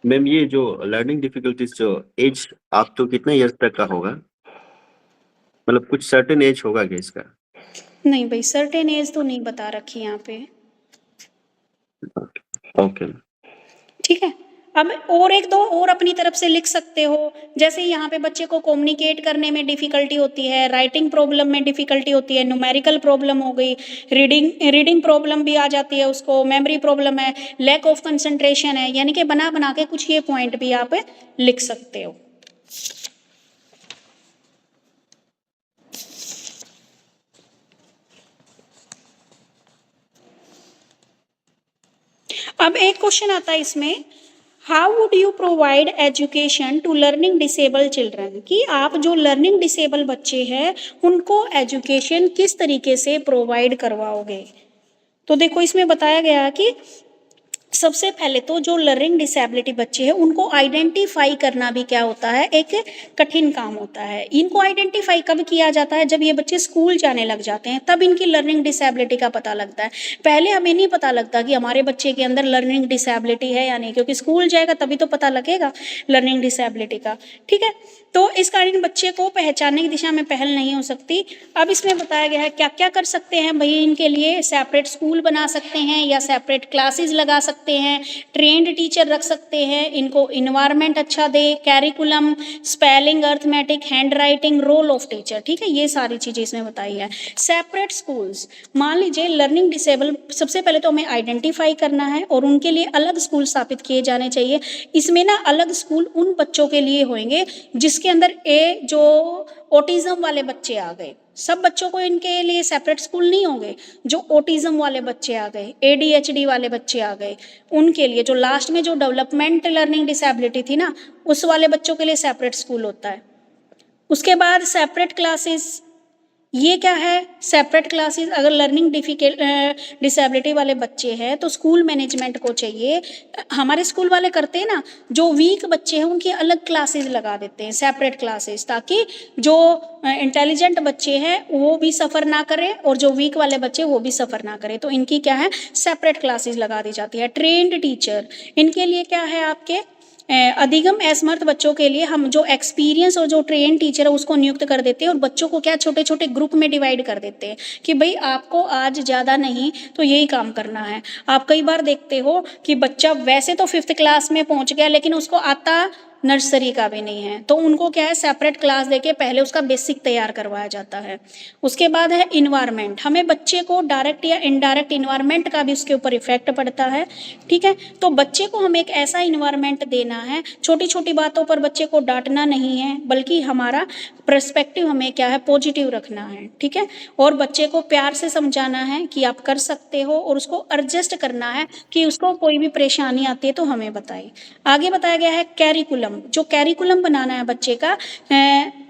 मैम ये जो लर्निंग डिफिकल्टीज जो एज आप तो कितने इयर्स तक का होगा, मतलब कुछ सर्टेन एज होगा क्या इसका? नहीं भाई, सर्टेन एज तो नहीं बता रखी यहाँ पे। ओके। ठीक है, अब और एक दो और अपनी तरफ से लिख सकते हो, जैसे यहाँ पे बच्चे को कम्युनिकेट करने में डिफिकल्टी होती है, राइटिंग प्रॉब्लम में डिफिकल्टी होती है, न्यूमेरिकल प्रॉब्लम हो गई, रीडिंग प्रॉब्लम भी आ जाती है उसको, मेमोरी प्रॉब्लम है, लैक ऑफ कंसंट्रेशन है, यानी कि बना बना के कुछ ये पॉइंट भी आप लिख सकते हो। अब एक क्वेश्चन आता है इसमें, how would you provide education to learning disable children, कि आप जो लर्निंग डिसेबल बच्चे हैं उनको एजुकेशन किस तरीके से प्रोवाइड करवाओगे। तो देखो इसमें बताया गया कि सबसे पहले तो जो लर्निंग डिसेबिलिटी बच्चे हैं उनको आइडेंटिफाई करना भी क्या होता है, एक कठिन काम होता है। इनको आइडेंटिफाई कब किया जाता है, जब ये बच्चे स्कूल जाने लग जाते हैं, तब इनकी लर्निंग डिसेबिलिटी का पता लगता है। पहले हमें नहीं पता लगता कि हमारे बच्चे के अंदर लर्निंग डिसेबिलिटी है या नहीं, क्योंकि स्कूल जाएगा तभी तो पता लगेगा लर्निंग डिसेबिलिटी का। ठीक है, तो इस कारण बच्चे को पहचानने की दिशा में पहल नहीं हो सकती। अब इसमें बताया गया है क्या क्या कर सकते हैं भाई, इनके लिए सेपरेट स्कूल बना सकते हैं या सेपरेट क्लासेस लगा सकते हैं, ट्रेंड टीचर रख सकते हैं, इनको इन्वायरमेंट अच्छा दे, curriculum, spelling, arithmetic, hand writing, role of teacher. ठीक है, ये सारी चीजें इसमें बताई है। सेपरेट स्कूल्स, मान लीजिए लर्निंग डिसेबल, सबसे पहले तो हमें आइडेंटिफाई करना है और उनके लिए अलग स्कूल स्थापित किए जाने चाहिए। इसमें ना अलग स्कूल उन बच्चों के लिए होंगे जिसके अंदर जो ऑटिज्म वाले बच्चे आ गए, सब बच्चों को इनके लिए सेपरेट स्कूल नहीं होंगे। जो ऑटिज्म वाले बच्चे आ गए, ADHD वाले बच्चे आ गए, उनके लिए जो लास्ट में जो डेवलपमेंट लर्निंग डिसेबिलिटी थी ना, उस वाले बच्चों के लिए सेपरेट स्कूल होता है। उसके बाद सेपरेट क्लासेस, ये क्या है, सेपरेट क्लासेस। अगर लर्निंग डिसेबिलिटी वाले बच्चे हैं तो स्कूल मैनेजमेंट को चाहिए, हमारे स्कूल वाले करते हैं ना, जो वीक बच्चे हैं उनकी अलग क्लासेस लगा देते हैं, सेपरेट क्लासेस, ताकि जो इंटेलिजेंट बच्चे हैं वो भी सफ़र ना करें और जो वीक वाले बच्चे वो भी सफ़र ना करें। तो इनकी क्या है, सेपरेट क्लासेस लगा दी जाती है। ट्रेंड टीचर, इनके लिए क्या है, आपके अधिगम असमर्थ बच्चों के लिए हम जो एक्सपीरियंस और जो ट्रेन टीचर है उसको नियुक्त कर देते हैं और बच्चों को क्या छोटे छोटे ग्रुप में डिवाइड कर देते हैं कि भाई आपको आज ज़्यादा नहीं तो यही काम करना है। आप कई बार देखते हो कि बच्चा वैसे तो 5th क्लास में पहुंच गया लेकिन उसको आता नर्सरी का भी नहीं है, तो उनको क्या है, सेपरेट क्लास देके पहले उसका बेसिक तैयार करवाया जाता है। उसके बाद है इन्वायरमेंट, हमें बच्चे को डायरेक्ट या इनडायरेक्ट इन्वायरमेंट का भी उसके ऊपर इफेक्ट पड़ता है। ठीक है, तो बच्चे को हमें एक ऐसा इन्वायरमेंट देना है, छोटी छोटी बातों पर बच्चे को डांटना नहीं है, बल्कि हमारा पर्सपेक्टिव हमें क्या है, पॉजिटिव रखना है। ठीक है, और बच्चे को प्यार से समझाना है कि आप कर सकते हो और उसको एडजस्ट करना है कि उसको कोई भी परेशानी आती है तो हमें बताए। आगे बताया गया है कैरिकुलम, जो कैरिकुलम बनाना है बच्चे का,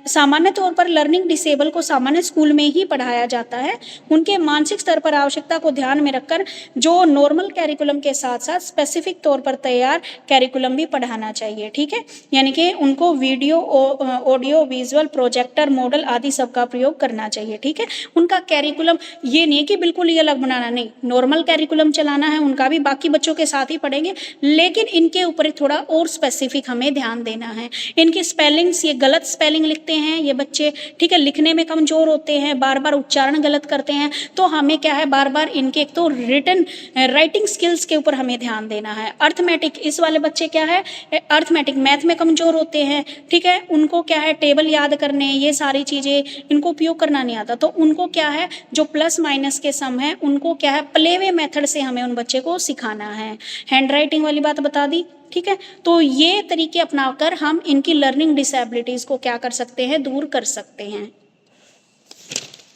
सामान्य तौर पर लर्निंग डिसेबल को सामान्य स्कूल में ही पढ़ाया जाता है। उनके मानसिक स्तर पर आवश्यकता को ध्यान में रखकर जो नॉर्मल कैरिकुलम के साथ साथ स्पेसिफिक तौर पर तैयार कैरिकुलम भी पढ़ाना चाहिए। ठीक है, यानी कि उनको video, audio, visual, projector, model आदि सब का प्रयोग करना चाहिए। ठीक है, उनका कैरिकुलम ये नहीं है कि बिल्कुल ही अलग बनाना, नहीं, नॉर्मल कैरिकुलम चलाना है, उनका भी बाकी बच्चों के साथ ही पढ़ेंगे, लेकिन इनके ऊपर थोड़ा और स्पेसिफिक हमें ध्यान देना है। इनकी स्पेलिंग्स, ये गलत स्पेलिंग लिखते हैं ये बच्चे, ठीक है, लिखने में कमजोर होते हैं, बार बार उच्चारण गलत करते हैं, तो हमें क्या है, बार बार इनके एक तो रिटन राइटिंग स्किल्स के ऊपर हमें ध्यान देना है। अर्थमेटिक, इस वाले बच्चे क्या है, अर्थमेटिक मैथ में कमजोर होते हैं। ठीक है, उनको क्या है, टेबल याद करने, ये सारी चीज़ें इनको उपयोग करना नहीं आता, तो उनको क्या है, जो प्लस माइनस के सम है उनको क्या है, प्ले वे मेथड से हमें उन बच्चे को सिखाना है। हैंड राइटिंग वाली बात बता दी। ठीक है, तो ये तरीके अपनाकर हम इनकी लर्निंग डिसेबिलिटीज को क्या कर सकते हैं, दूर कर सकते हैं।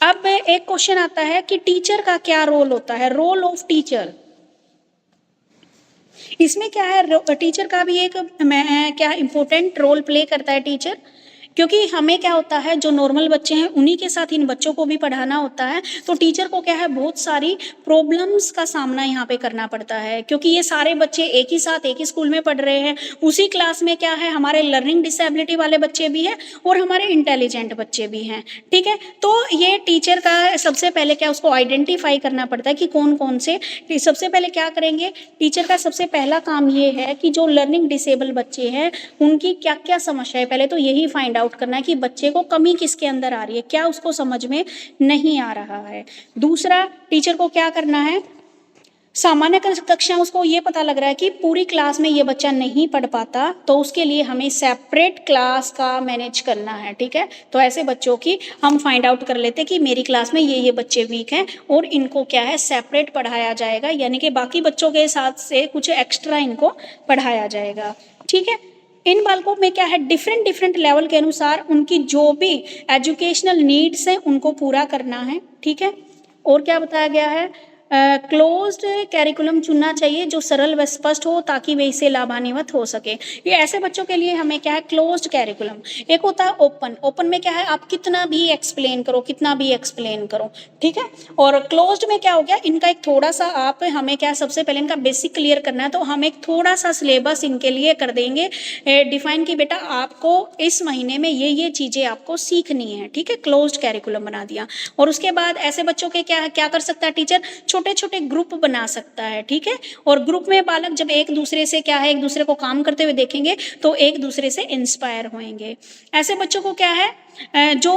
अब एक क्वेश्चन आता है कि टीचर का क्या रोल होता है, रोल ऑफ टीचर। इसमें क्या है, टीचर का भी एक क्या इम्पोर्टेंट रोल प्ले करता है टीचर, क्योंकि हमें क्या होता है, जो नॉर्मल बच्चे हैं उन्हीं के साथ इन बच्चों को भी पढ़ाना होता है, तो टीचर को क्या है, बहुत सारी प्रॉब्लम्स का सामना यहाँ पे करना पड़ता है, क्योंकि ये सारे बच्चे एक ही साथ एक ही स्कूल में पढ़ रहे हैं। उसी क्लास में क्या है, हमारे लर्निंग डिसेबिलिटी वाले बच्चे भी हैं और हमारे इंटेलिजेंट बच्चे भी हैं। ठीक है, तो ये टीचर का सबसे पहले क्या, उसको आइडेंटिफाई करना पड़ता है कि कौन कौन से, सबसे पहले क्या करेंगे, टीचर का सबसे पहला काम ये है कि जो लर्निंग डिसेबल बच्चे हैं उनकी क्या क्या समस्या है, पहले तो यही फाइंड आउट करना है कि बच्चे को कमी किसके अंदर आ रही है, क्या उसको समझ में नहीं आ रहा है। दूसरा, टीचर को क्या करना है, सामान्य कक्षा उसको ये पता लग रहा है कि पूरी क्लास में ये बच्चा नहीं पढ़ पाता, तो उसके लिए हमें सेपरेट क्लास का मैनेज करना है, ठीक है। तो ऐसे बच्चों की हम फाइंड आउट कर लेते हैं कि मेरी क्लास में ये बच्चे वीक हैं और इनको क्या है सेपरेट पढ़ाया जाएगा, यानी कि बाकी बच्चों के साथ से कुछ एक्स्ट्रा इनको पढ़ाया जाएगा, ठीक है। इन बालकों में क्या है डिफरेंट डिफरेंट लेवल के अनुसार उनकी जो भी एजुकेशनल नीड्स हैं उनको पूरा करना है, ठीक है। और क्या बताया गया है, क्लोज्ड कैरिकुलम चुनना चाहिए जो सरल व स्पष्ट हो ताकि वे इससे लाभान्वित हो सके। ये ऐसे बच्चों के लिए हमें क्या है क्लोज्ड कैरिकुलम। एक होता है ओपन, ओपन में क्या है आप कितना भी एक्सप्लेन करो, कितना भी एक्सप्लेन करो, ठीक है। और क्लोज्ड में क्या हो गया, इनका एक थोड़ा सा आप हमें क्या सबसे पहले इनका बेसिक क्लियर करना है, तो हम एक थोड़ा सा सिलेबस इनके लिए कर देंगे डिफाइन कि बेटा आपको इस महीने में ये चीज़ें आपको सीखनी है, ठीक है। क्लोज्ड कैरिकुलम बना दिया। और उसके बाद ऐसे बच्चों के क्या क्या कर सकता है टीचर, छोटे छोटे ग्रुप बना सकता है, ठीक है। और ग्रुप में बालक जब एक दूसरे से क्या है एक दूसरे को काम करते हुए देखेंगे तो एक दूसरे से इंस्पायर होंगे। ऐसे बच्चों को क्या है जो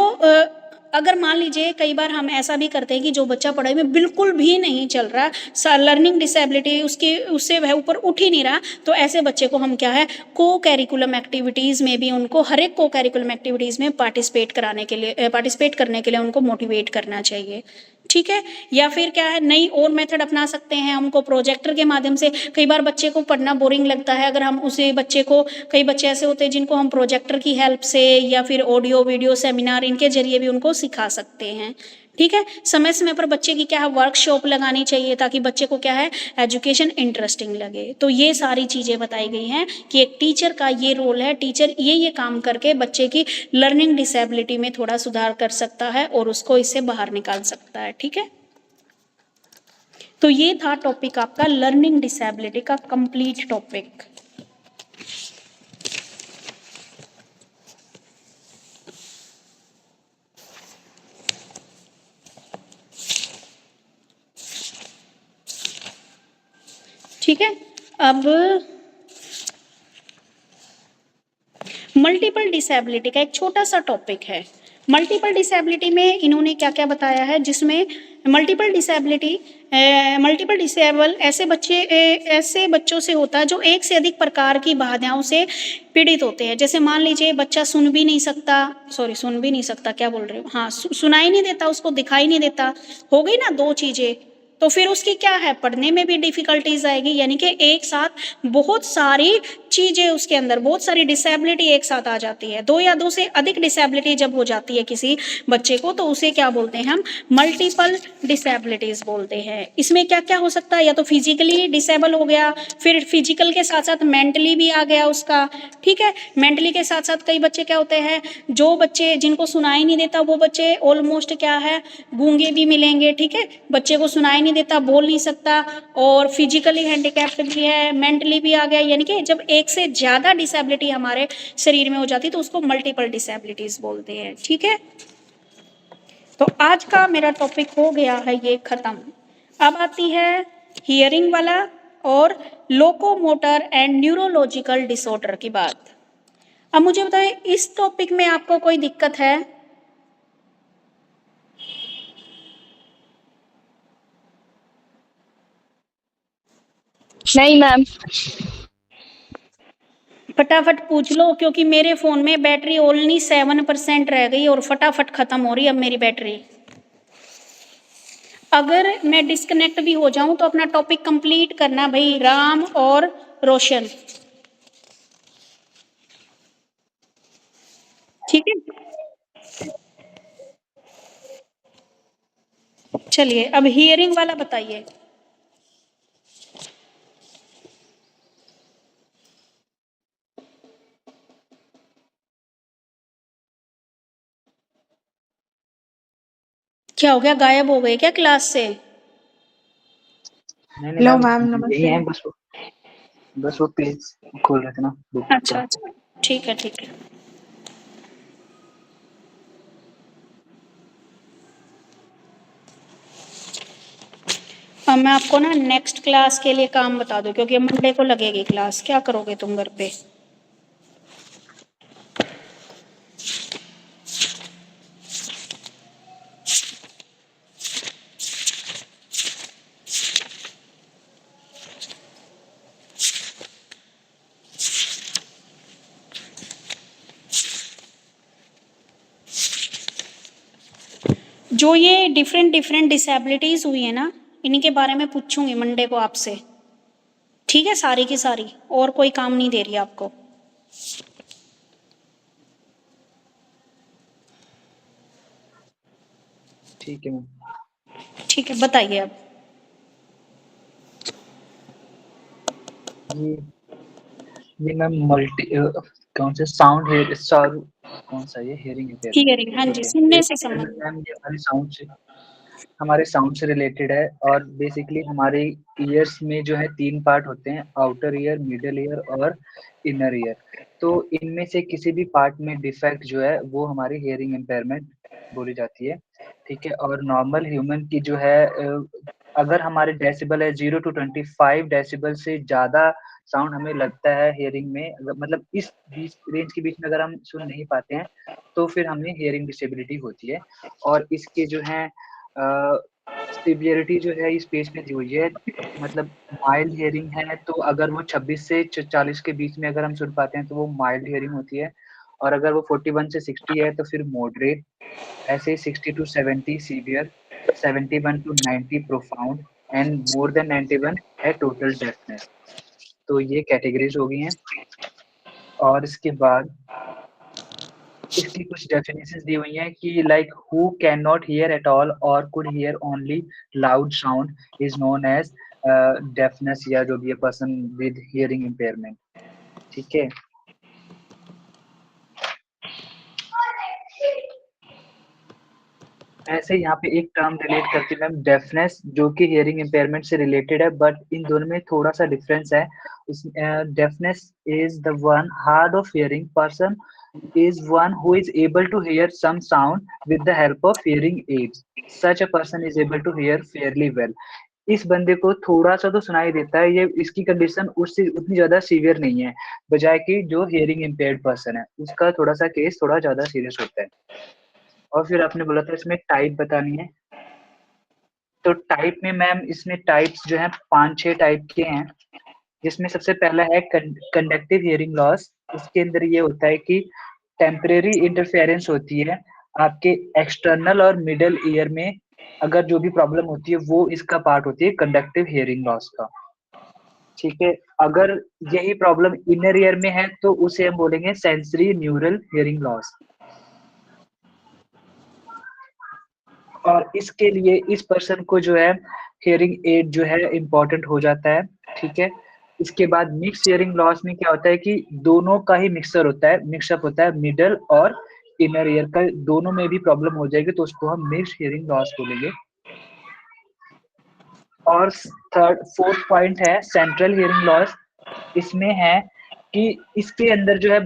अगर मान लीजिए कई बार हम ऐसा भी करते हैं कि जो बच्चा पढ़ाई में बिल्कुल भी नहीं चल रहा, लर्निंग डिसेबिलिटी उससे वह ऊपर उठ ही नहीं रहा, तो ऐसे बच्चे को हम क्या है को कैरिकुलम एक्टिविटीज़ में भी उनको हर एक को कैरिकुलम एक्टिविटीज़ में पार्टिसिपेट करने के लिए उनको मोटिवेट करना चाहिए, ठीक है। या फिर क्या है नई और मेथड अपना सकते हैं हमको प्रोजेक्टर के माध्यम से। कई बार बच्चे को पढ़ना बोरिंग लगता है, अगर हम उसे बच्चे को, कई बच्चे ऐसे होते हैं जिनको हम प्रोजेक्टर की हेल्प से या फिर ऑडियो वीडियो सेमिनार इनके जरिए भी उनको सिखा सकते हैं, ठीक है। समय समय पर बच्चे की क्या है वर्कशॉप लगानी चाहिए ताकि बच्चे को क्या है एजुकेशन इंटरेस्टिंग लगे। तो ये सारी चीज़ें बताई गई हैं कि एक टीचर का ये रोल है, टीचर ये काम करके बच्चे की लर्निंग डिसेबिलिटी में थोड़ा सुधार कर सकता है और उसको इससे बाहर निकाल सकता है, ठीक है। तो ये था टॉपिक आपका लर्निंग डिसेबिलिटी का कंप्लीट टॉपिक। ठीक है। अब मल्टीपल डिसेबिलिटी का एक छोटा सा टॉपिक है। मल्टीपल डिसेबिलिटी में इन्होंने क्या क्या बताया है, जिसमें मल्टीपल डिसेबल ऐसे बच्चों से होता है जो एक से अधिक प्रकार की बाधाओं से पीड़ित होते हैं। जैसे मान लीजिए बच्चा सुन भी नहीं सकता, क्या बोल रहे हो, हाँ सुनाई नहीं देता, उसको दिखाई नहीं देता, हो गई ना दो चीजें, तो फिर उसकी क्या है पढ़ने में भी डिफिकल्टीज आएगी, यानी कि एक साथ बहुत सारी चीजें उसके अंदर, बहुत सारी डिसेबिलिटी एक साथ आ जाती है। दो या दो से अधिक डिसेबिलिटी जब हो जाती है किसी बच्चे को तो उसे क्या बोलते हैं हम मल्टीपल डिसेबिलिटीज बोलते हैं। इसमें क्या क्या हो सकता है, या तो फिजिकली डिसेबल हो गया, फिर फिजिकल के साथ साथ मेंटली भी आ गया उसका, ठीक है। मेंटली के साथ साथ कई बच्चे क्या होते हैं, जो बच्चे जिनको सुनाई नहीं देता वो बच्चे ऑलमोस्ट क्या है गूंगे भी मिलेंगे, ठीक है। बच्चे को सुनाई नहीं देता, बोल नहीं सकता, और फिजिकली हैंडीकैप्ड भी है, मेंटली भी आ गया, यानी कि जब एक से ज्यादा डिसेबिलिटी हमारे शरीर में हो जाती है तो उसको मल्टीपल डिसेबिलिटीज बोलते हैं, ठीक है। तो आज का मेरा टॉपिक हो गया है ये खत्म। अब आती है हियरिंग वाला और लोकोमोटर एंड न्यूरोलॉजिकल डिसऑर्डर की बात। अब मुझे बताएं इस टॉपिक में आपको कोई दिक्कत है? नहीं मैम। फटाफट पूछ लो, क्योंकि मेरे फोन में बैटरी ओनली 7% रह गई और फटाफट खत्म हो रही है अब मेरी बैटरी। अगर मैं डिस्कनेक्ट भी हो जाऊं तो अपना टॉपिक कंप्लीट करना भाई, राम और रोशन, ठीक है। चलिए अब हियरिंग वाला बताइए। क्या हो गया, गायब हो गए क्या क्लास से? नहीं हेलो मैम, मैम यही नमस्ते। है, बस वो पेज खोल रहे थे ना बुक अच्छा का। अच्छा, ठीक है ठीक है। अब मैं आपको ना नेक्स्ट क्लास के लिए काम बता दूं, क्योंकि मंडे को लगेगी क्लास। क्या करोगे तुम घर पे? जो ये डिफरेंट डिफरेंट डिसेबिलिटीज़ हुई है ना, इन्हीं के बारे में पूछूंगी मंडे को आपसे, ठीक है, सारी की सारी, और कोई काम नहीं दे रही आपको। ठीक है मैम। ठीक है, बताइए अब। ये मैम मल्टी कौन से साउंड हेयर कौन सा ये हियरिंग इम्पेयरमेंट। हियरिंग, हाँ जी, ठीक है, सुनने से hearing संबंधित। impairment, मैम ये हमारे साउंड से रिलेटेड है, और बेसिकली हमारे ईयर्स में जो है 3 पार्ट होते हैं, आउटर ईयर, मिडल ईयर और इनर ईयर। तो इनमें से किसी भी पार्ट में डिफेक्ट जो है वो हमारी हियरिंग इम्पेयरमेंट बोली जाती है, ठीक है। और नॉर्मल ह्यूमन की जो है अगर हमारे डेसिबल है 0 to 25 डेसिबल से ज़्यादा साउंड हमें लगता है हियरिंग में, मतलब इस बीच रेंज के बीच में अगर हम सुन नहीं पाते हैं तो फिर हमें हियरिंग डिसेबिलिटी होती है। और इसके जो है सिवियरिटी जो है इस पेज में दी हुई है, मतलब माइल्ड हियरिंग है तो अगर वो 26 से 40 के बीच में अगर हम सुन पाते हैं तो वो माइल्ड हियरिंग होती है, और अगर वो 41 से 60 है तो फिर मॉडरेट, ऐसे 60 to 70 severe, 71 to 90 profound and more than 91 है टोटल डेफनेस। तो ये कैटेगरीज हो गई हैं। और इसके बाद इसकी कुछ डेफिनेशंस दी हुई हैं कि like who can not hear at all और could hear only loud sound is known as deafness, या जो भी है पर्सन विद हियरिंग इम्पेयरमेंट, ठीक है। ऐसे यहाँ पे एक टर्म रिलेट करती है मैम, डेफनेस, जो कि हियरिंग इम्पेयरमेंट से रिलेटेड है, बट इन दोनों में थोड़ा सा डिफरेंस है। Deafness is the one hard of hearing person is one who is able to hear some sound with the help of hearing aids. Such a person is able to hear fairly well. इस बंदे को थोड़ा सा तो सुनाई देता है, ये इसकी कंडीशन उससे उतनी ज्यादा सीवियर नहीं है, बजाय कि जो हियरिंग इम्पेयर्ड पर्सन है उसका थोड़ा सा केस थोड़ा ज्यादा सीरियस होता है। और फिर आपने बोला था इसमें टाइप बतानी है, तो टाइप में मैम इसमें टाइप्स जो है 5-6 टाइप के हैं, जिसमें सबसे पहला है कंडक्टिव हियरिंग लॉस। इसके अंदर ये होता है कि टेम्परेरी इंटरफेरेंस होती है आपके एक्सटर्नल और मिडल ईयर में, अगर जो भी प्रॉब्लम होती है वो इसका पार्ट होती है कंडक्टिव हियरिंग लॉस का, ठीक है। अगर यही प्रॉब्लम इनर ईयर में है तो उसे हम बोलेंगे सेंसरी न्यूरल हियरिंग लॉस। और इसके लिए इस पर्सन को जो है हियरिंग एड जो है इम्पोर्टेंट हो जाता है, ठीक है। इसके बाद मिक्स हियरिंग लॉस में क्या होता है कि दोनों का ही मिक्सर होता है, मिक्सअप होता है, मिडल और इनर ईयर का दोनों में भी प्रॉब्लम हो जाएगी तो उसको हम मिक्स हियरिंग लॉस बोलेंगे। और फोर्थ पॉइंट है सेंट्रल हियरिंग लॉस। इसमें है कि इसके अंदर जो है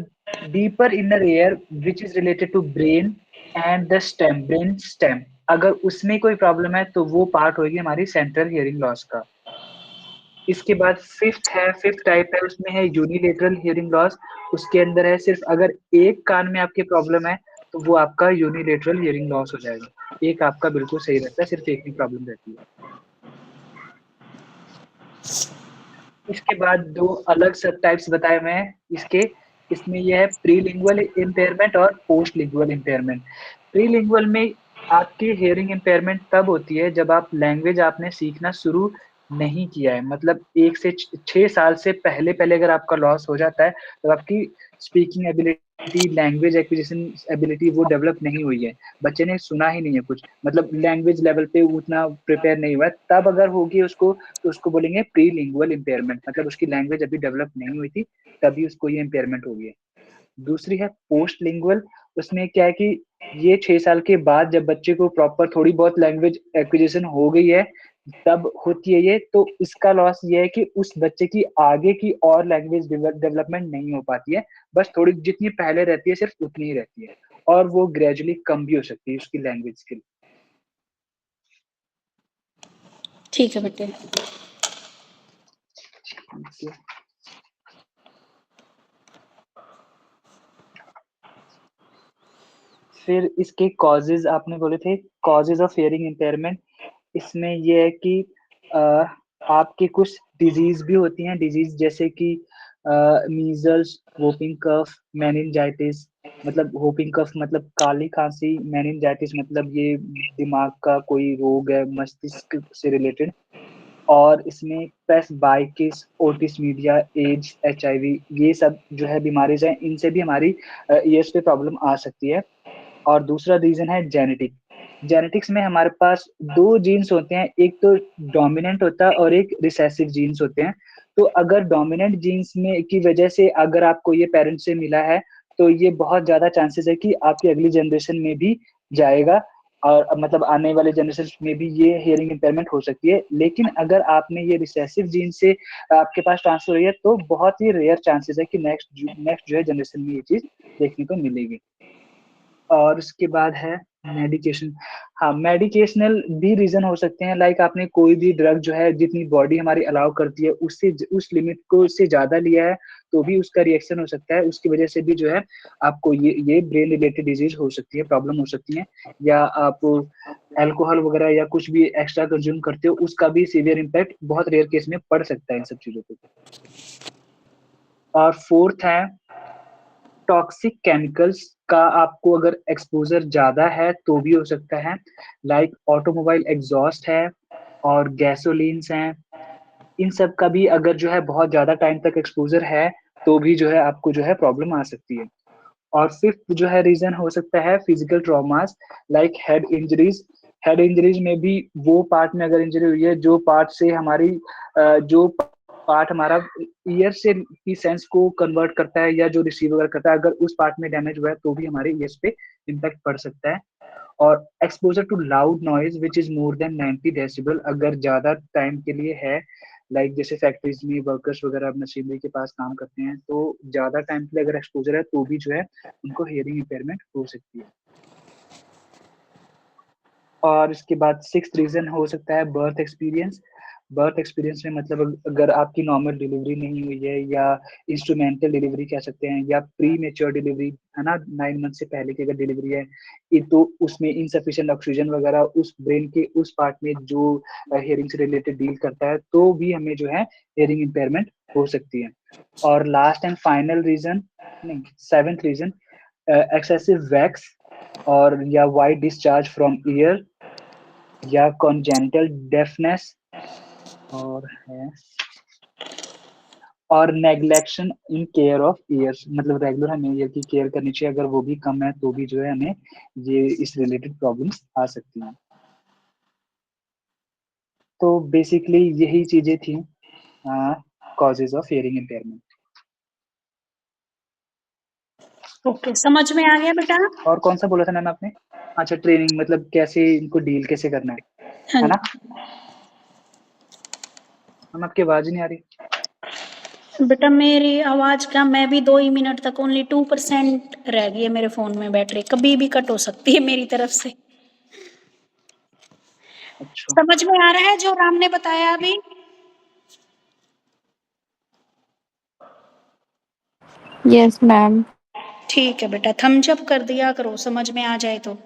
deeper inner ear which is related to brain and the stem, brain stem, अगर उसमें कोई प्रॉब्लम है तो वो पार्ट होगी हमारी सेंट्रल हियरिंग लॉस का। इसके बाद फिफ्थ टाइप है, उसमें है यूनिलेटरल हियरिंग लॉस। उसके अंदर है सिर्फ अगर एक कान में आपके प्रॉब्लम है तो वो आपका यूनिलेटरल हियरिंग लॉस हो जाएगा, एक आपका बिल्कुल सही रहता है, सिर्फ एक में प्रॉब्लम रहती है। इसके बाद 2 अलग सब टाइप्स बताए मैं इसके, इसमें यह है प्रीलिंगुअल इम्पेयरमेंट और पोस्ट लिंगुअल इम्पेयरमेंट। प्रीलिंगुअल में आपकी हियरिंग इम्पेयरमेंट तब होती है जब आप लैंग्वेज आपने सीखना शुरू नहीं किया है, मतलब 1 से 6 साल से पहले अगर आपका लॉस हो जाता है तो आपकी speaking ability, language acquisition ability वो डेवलप नहीं हुई है, बच्चे ने सुना ही नहीं है कुछ, मतलब लैंग्वेज लेवल पे उतना प्रिपेयर नहीं हुआ है, तब अगर होगी उसको तो उसको बोलेंगे प्रीलिंगुअल इम्पेयरमेंट, मतलब उसकी लैंग्वेज अभी डेवलप नहीं हुई थी तभी उसको ये इम्पेयरमेंट होगी। दूसरी है पोस्ट लिंगुअल। उसमें क्या है कि ये 6 साल के बाद जब बच्चे को प्रॉपर थोड़ी बहुत लैंग्वेज एक्विजिशन हो गई है तब होती है ये, तो इसका लॉस ये है कि उस बच्चे की आगे की और लैंग्वेज डेवलपमेंट नहीं हो पाती है, बस थोड़ी जितनी पहले रहती है सिर्फ उतनी ही रहती है, और वो ग्रेजुअली कम भी हो सकती है उसकी लैंग्वेज स्किल। ठीक है बेटे। फिर इसके कॉजेज आपने बोले थे, कॉजेज ऑफ हियरिंग इम्पेयरमेंट, इसमें ये है कि आपके कुछ डिजीज भी होती हैं, डिजीज जैसे कि मीजल्स, वोपिंग कफ, मेनिंजाइटिस, मतलब वोपिंग कफ मतलब काली खांसी, मेनिंजाइटिस मतलब ये दिमाग का कोई रोग है मस्तिष्क से रिलेटेड, और इसमें प्रेसबाइटिस, ओटिस मीडिया, एड्स, एचआईवी, ये सब जो है बीमारीज हैं, इनसे भी हमारी ईयर्स पे प्रॉब्लम आ सकती है। और दूसरा रीजन है जेनेटिक। जेनेटिक्स में हमारे पास दो जीन्स होते हैं, एक तो डोमिनेंट होता है और एक रिसेसिव जीन्स होते हैं। तो अगर डोमिनेंट जीन्स में की वजह से अगर आपको ये पेरेंट्स से मिला है, तो ये बहुत ज्यादा चांसेस है कि आपकी अगली जनरेशन में भी जाएगा, और मतलब आने वाले जनरेशन में भी ये हियरिंग इम्पेयरमेंट हो सकती है। लेकिन अगर आपने ये रिसेसिव जीन से आपके पास ट्रांसफर हुई है, तो बहुत ही रेयर चांसेस है कि नेक्स्ट जो है जनरेशन में ये चीज देखने को मिलेगी। और उसके बाद है मेडिकेशन। हाँ, मेडिकेशनल भी रीजन हो सकते हैं, लाइक आपने कोई भी ड्रग जो है जितनी बॉडी हमारी अलाउ करती है उससे उस लिमिट को उससे ज्यादा लिया है, तो भी उसका रिएक्शन हो सकता है। उसकी वजह से भी जो है आपको ये ब्रेन रिलेटेड डिजीज हो सकती है, प्रॉब्लम हो सकती है। या आप अल्कोहल वगैरह या कुछ भी एक्स्ट्रा कंज्यूम करते हो, उसका भी सीवियर इम्पैक्ट बहुत रेयर केस में पड़ सकता है इन सब चीजों पे। और फोर्थ है टॉक्सिक केमिकल्स का, आपको अगर एक्सपोजर ज्यादा है तो भी हो सकता है, लाइक ऑटोमोबाइल एग्जॉस्ट है और गैसोलीन्स हैं, इन सब का भी अगर जो है बहुत ज्यादा टाइम तक एक्सपोजर है तो भी जो है आपको जो है प्रॉब्लम आ सकती है। और फिफ्थ जो है रीजन हो सकता है physical traumas, like head injuries. Head injuries में भी वो पार्ट में अगर इंजरी हुई है जो पार्ट से हमारी जो पार्ट हमारा ईयर से की सेंस को कन्वर्ट करता है या जो रिसीव वगैरह करता है, अगर उस पार्ट में डैमेज हुआ है तो भी हमारे ईयर्स पे इम्पैक्ट पड़ सकता है। और exposure to loud noise which is more than 90 decibel, अगर ज्यादा टाइम के लिए है, लाइक जैसे फैक्ट्रीज में वर्कर्स वगैरह मशीनरी के पास काम करते हैं, तो ज्यादा टाइम के लिए अगर एक्सपोजर है तो भी जो है उनको हियरिंग इम्पेयरमेंट हो सकती है। और इसके बाद सिक्स्थ रीजन हो सकता है बर्थ एक्सपीरियंस। बर्थ एक्सपीरियंस में मतलब अगर आपकी नॉर्मल डिलीवरी नहीं हुई है, या इंस्ट्रूमेंटल डिलीवरी कह सकते हैं, या प्री मेच्योर डिलीवरी है ना, 9 मंथ से पहले की अगर डिलीवरी है, तो उसमें इनसफिशिएंट ऑक्सीजन वगैरह उस ब्रेन के उस पार्ट में जो हियरिंग से रिलेटेड डील करता है, तो भी हमें जो है हियरिंग इम्पेयरमेंट हो सकती है। और लास्ट एंड फाइनल रीजन, नहीं, सेवेंथ रीजन, एक्सेसिव वैक्स और या वाइड डिस्चार्ज फ्रॉम ईयर, या कॉन्जेनिटल डेफनेस, और है और neglection in care of years, मतलब रेगुलर हमें ईयर की केयर करनी चाहिए, अगर वो भी कम है तो भी जो है हमें ये इस रिलेटेड प्रॉब्लम्स आ सकती हैं। तो बेसिकली यही चीजें थी causes of hearing impairment. Okay, समझ में आ गया बेटा? और कौन सा बोला था मैम आपने? अच्छा, ट्रेनिंग मतलब कैसे इनको डील कैसे करना हाँ है ना? जी मैम आपकी आवाज ही नहीं आ रही। बेटा, मेरी आवाज का मैं भी 2 ही मिनट तक, ओनली 2% रह गई है मेरे फोन में बैटरी, कभी भी कट हो सकती है मेरी तरफ से। अच्छा, समझ में आ रहा है जो राम ने बताया अभी? Yes, ma'am. ठीक है बेटा, थम्स अप कर दिया करो समझ में आ जाए तो।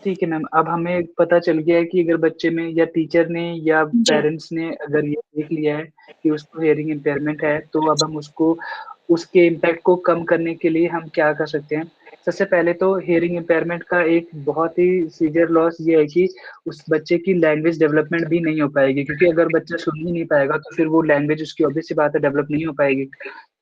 ठीक है मैम, अब हमें पता चल गया है कि अगर बच्चे में या टीचर ने या जी पेरेंट्स ने अगर ये देख लिया है कि उसको हियरिंग इम्पेयरमेंट है, तो अब हम उसको उसके इम्पैक्ट को कम करने के लिए हम क्या कर सकते हैं। सबसे पहले तो हियरिंग इम्पेयरमेंट का एक बहुत ही सीवियर लॉस ये है कि उस बच्चे की लैंग्वेज डेवलपमेंट भी नहीं हो पाएगी, क्योंकि अगर बच्चा सुन ही नहीं पाएगा तो फिर वो लैंग्वेज उसकी ऑब्वियस सी बात है डेवलप नहीं हो पाएगी।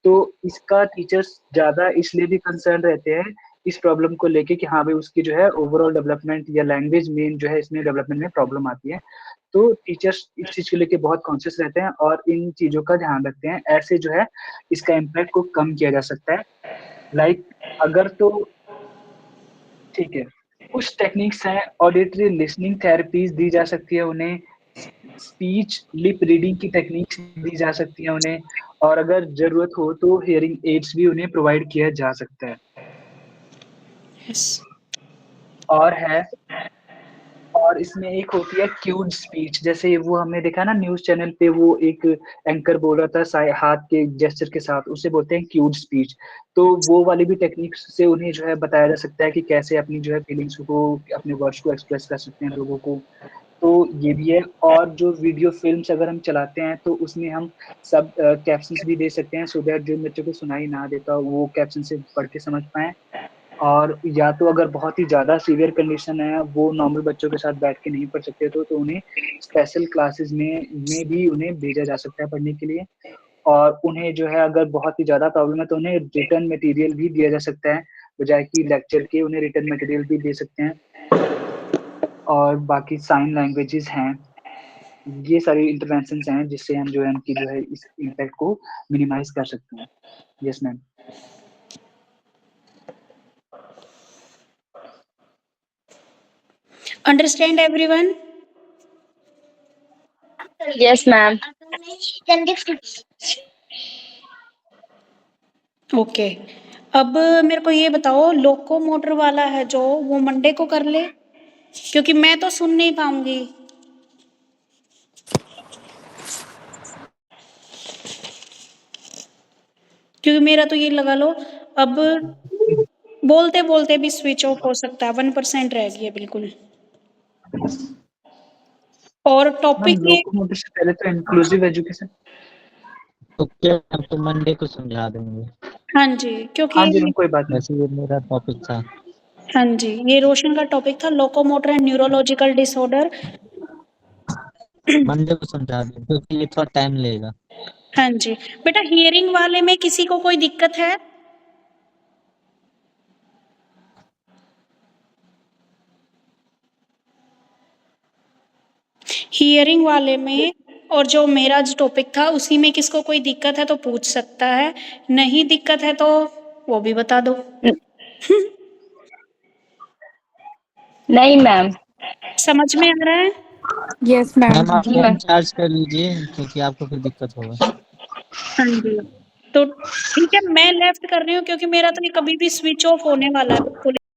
तो इसका टीचर्स ज्यादा इसलिए भी कंसर्न रहते हैं इस प्रॉब्लम को लेके कि हाँ भाई उसकी जो है ओवरऑल डेवलपमेंट या लैंग्वेज मेन जो है इसमें डेवलपमेंट में प्रॉब्लम आती है। तो टीचर्स इस चीज को लेके बहुत कॉन्शियस रहते हैं और इन चीजों का ध्यान रखते हैं, ऐसे जो है इसका इम्पैक्ट को कम किया जा सकता है। लाइक अगर तो ठीक है, कुछ टेक्निक्स हैं, ऑडिटरी लिसनिंग थेरेपीज दी जा सकती है उन्हें, स्पीच लिप रीडिंग की टेक्निक्स दी जा सकती है उन्हें, और अगर जरूरत हो तो हियरिंग एड्स भी उन्हें प्रोवाइड किया जा सकता है। यस और है और इसमें एक होती है क्यूड स्पीच, जैसे वो हमने देखा ना न्यूज चैनल पे, वो एक एंकर बोल रहा था हाथ के जेस्चर के साथ, उसे बोलते हैं क्यूड स्पीच। तो वो वाली भी टेक्निक्स से उन्हें जो है बताया जा सकता है कि कैसे अपनी जो है फीलिंग्स को, अपने वर्ड्स को एक्सप्रेस कर सकते हैं लोगों को। तो ये भी है। और जो वीडियो फ़िल्म्स अगर हम चलाते हैं तो उसमें हम सब कैप्शंस भी दे सकते हैं, सो दैट जो बच्चों को सुनाई ना देता हो वो कैप्शन से पढ़ के समझ पाएँ। और या तो अगर बहुत ही ज़्यादा सीवियर कंडीशन है, वो नॉर्मल बच्चों के साथ बैठ के नहीं पढ़ सकते तो उन्हें स्पेशल क्लासेस में भी उन्हें भेजा जा सकता है पढ़ने के लिए। और उन्हें जो है अगर बहुत ही ज़्यादा प्रॉब्लम है तो उन्हें रिटन मटेरियल भी दिया जा सकता है, बजाय कि लेक्चर के उन्हें रिटन मटेरियल भी दे सकते हैं। और बाकी साइन लैंग्वेजेज़ हैं, ये सारी इंटरवेंशंस हैं जिससे हम जो है उनकी जो है इस इम्पैक्ट को मिनिमाइज़ कर सकते हैं। Yes ma'am. Understand everyone? Yes, ma'am. Okay. अब मेरे को ये बताओ, लोकोमोटर वाला है जो, वो मंडे को कर ले, क्योंकि मैं तो सुन नहीं पाऊंगी। क्योंकि मेरा तो ये लगा लो, अब बोलते बोलते भी स्विच ऑफ हो सकता है, 1% रह गई है बिल्कुल। और मैम टॉपिक ये, लोकोमोटिव से पहले तो इंक्लूसिव एजुकेशन। तो क्या हम तो मंडे को समझा देंगे। हाँ जी, क्योंकि हाँ जी मैम, कोई बात नहीं। वैसे ये मेरा टॉपिक था। हाँ जी, ये रोशन का टॉपिक था, locomotor and neurological disorder. Monday को समझा देंगे क्योंकि ये थोड़ा टाइम लेगा। हाँ जी बेटा, हियरिंग वाले में किसी को कोई दिक्कत है? हियरिंग वाले में, और जो मेरा जो टॉपिक था उसी में किसको कोई दिक्कत है तो पूछ सकता है, नहीं दिक्कत है तो वो भी बता दो। नहीं मैम। समझ में आ रहा है? Yes, ma'am ma'am. आप जी मैम। चार्ज कर लीजिए क्योंकि आपको फिर दिक्कत होगा। हाँ जी, तो ठीक है, मैं लेफ्ट कर रही हूँ क्योंकि मेरा तो ये कभी भी स्विच ऑफ होने वाला है बिल्कुल।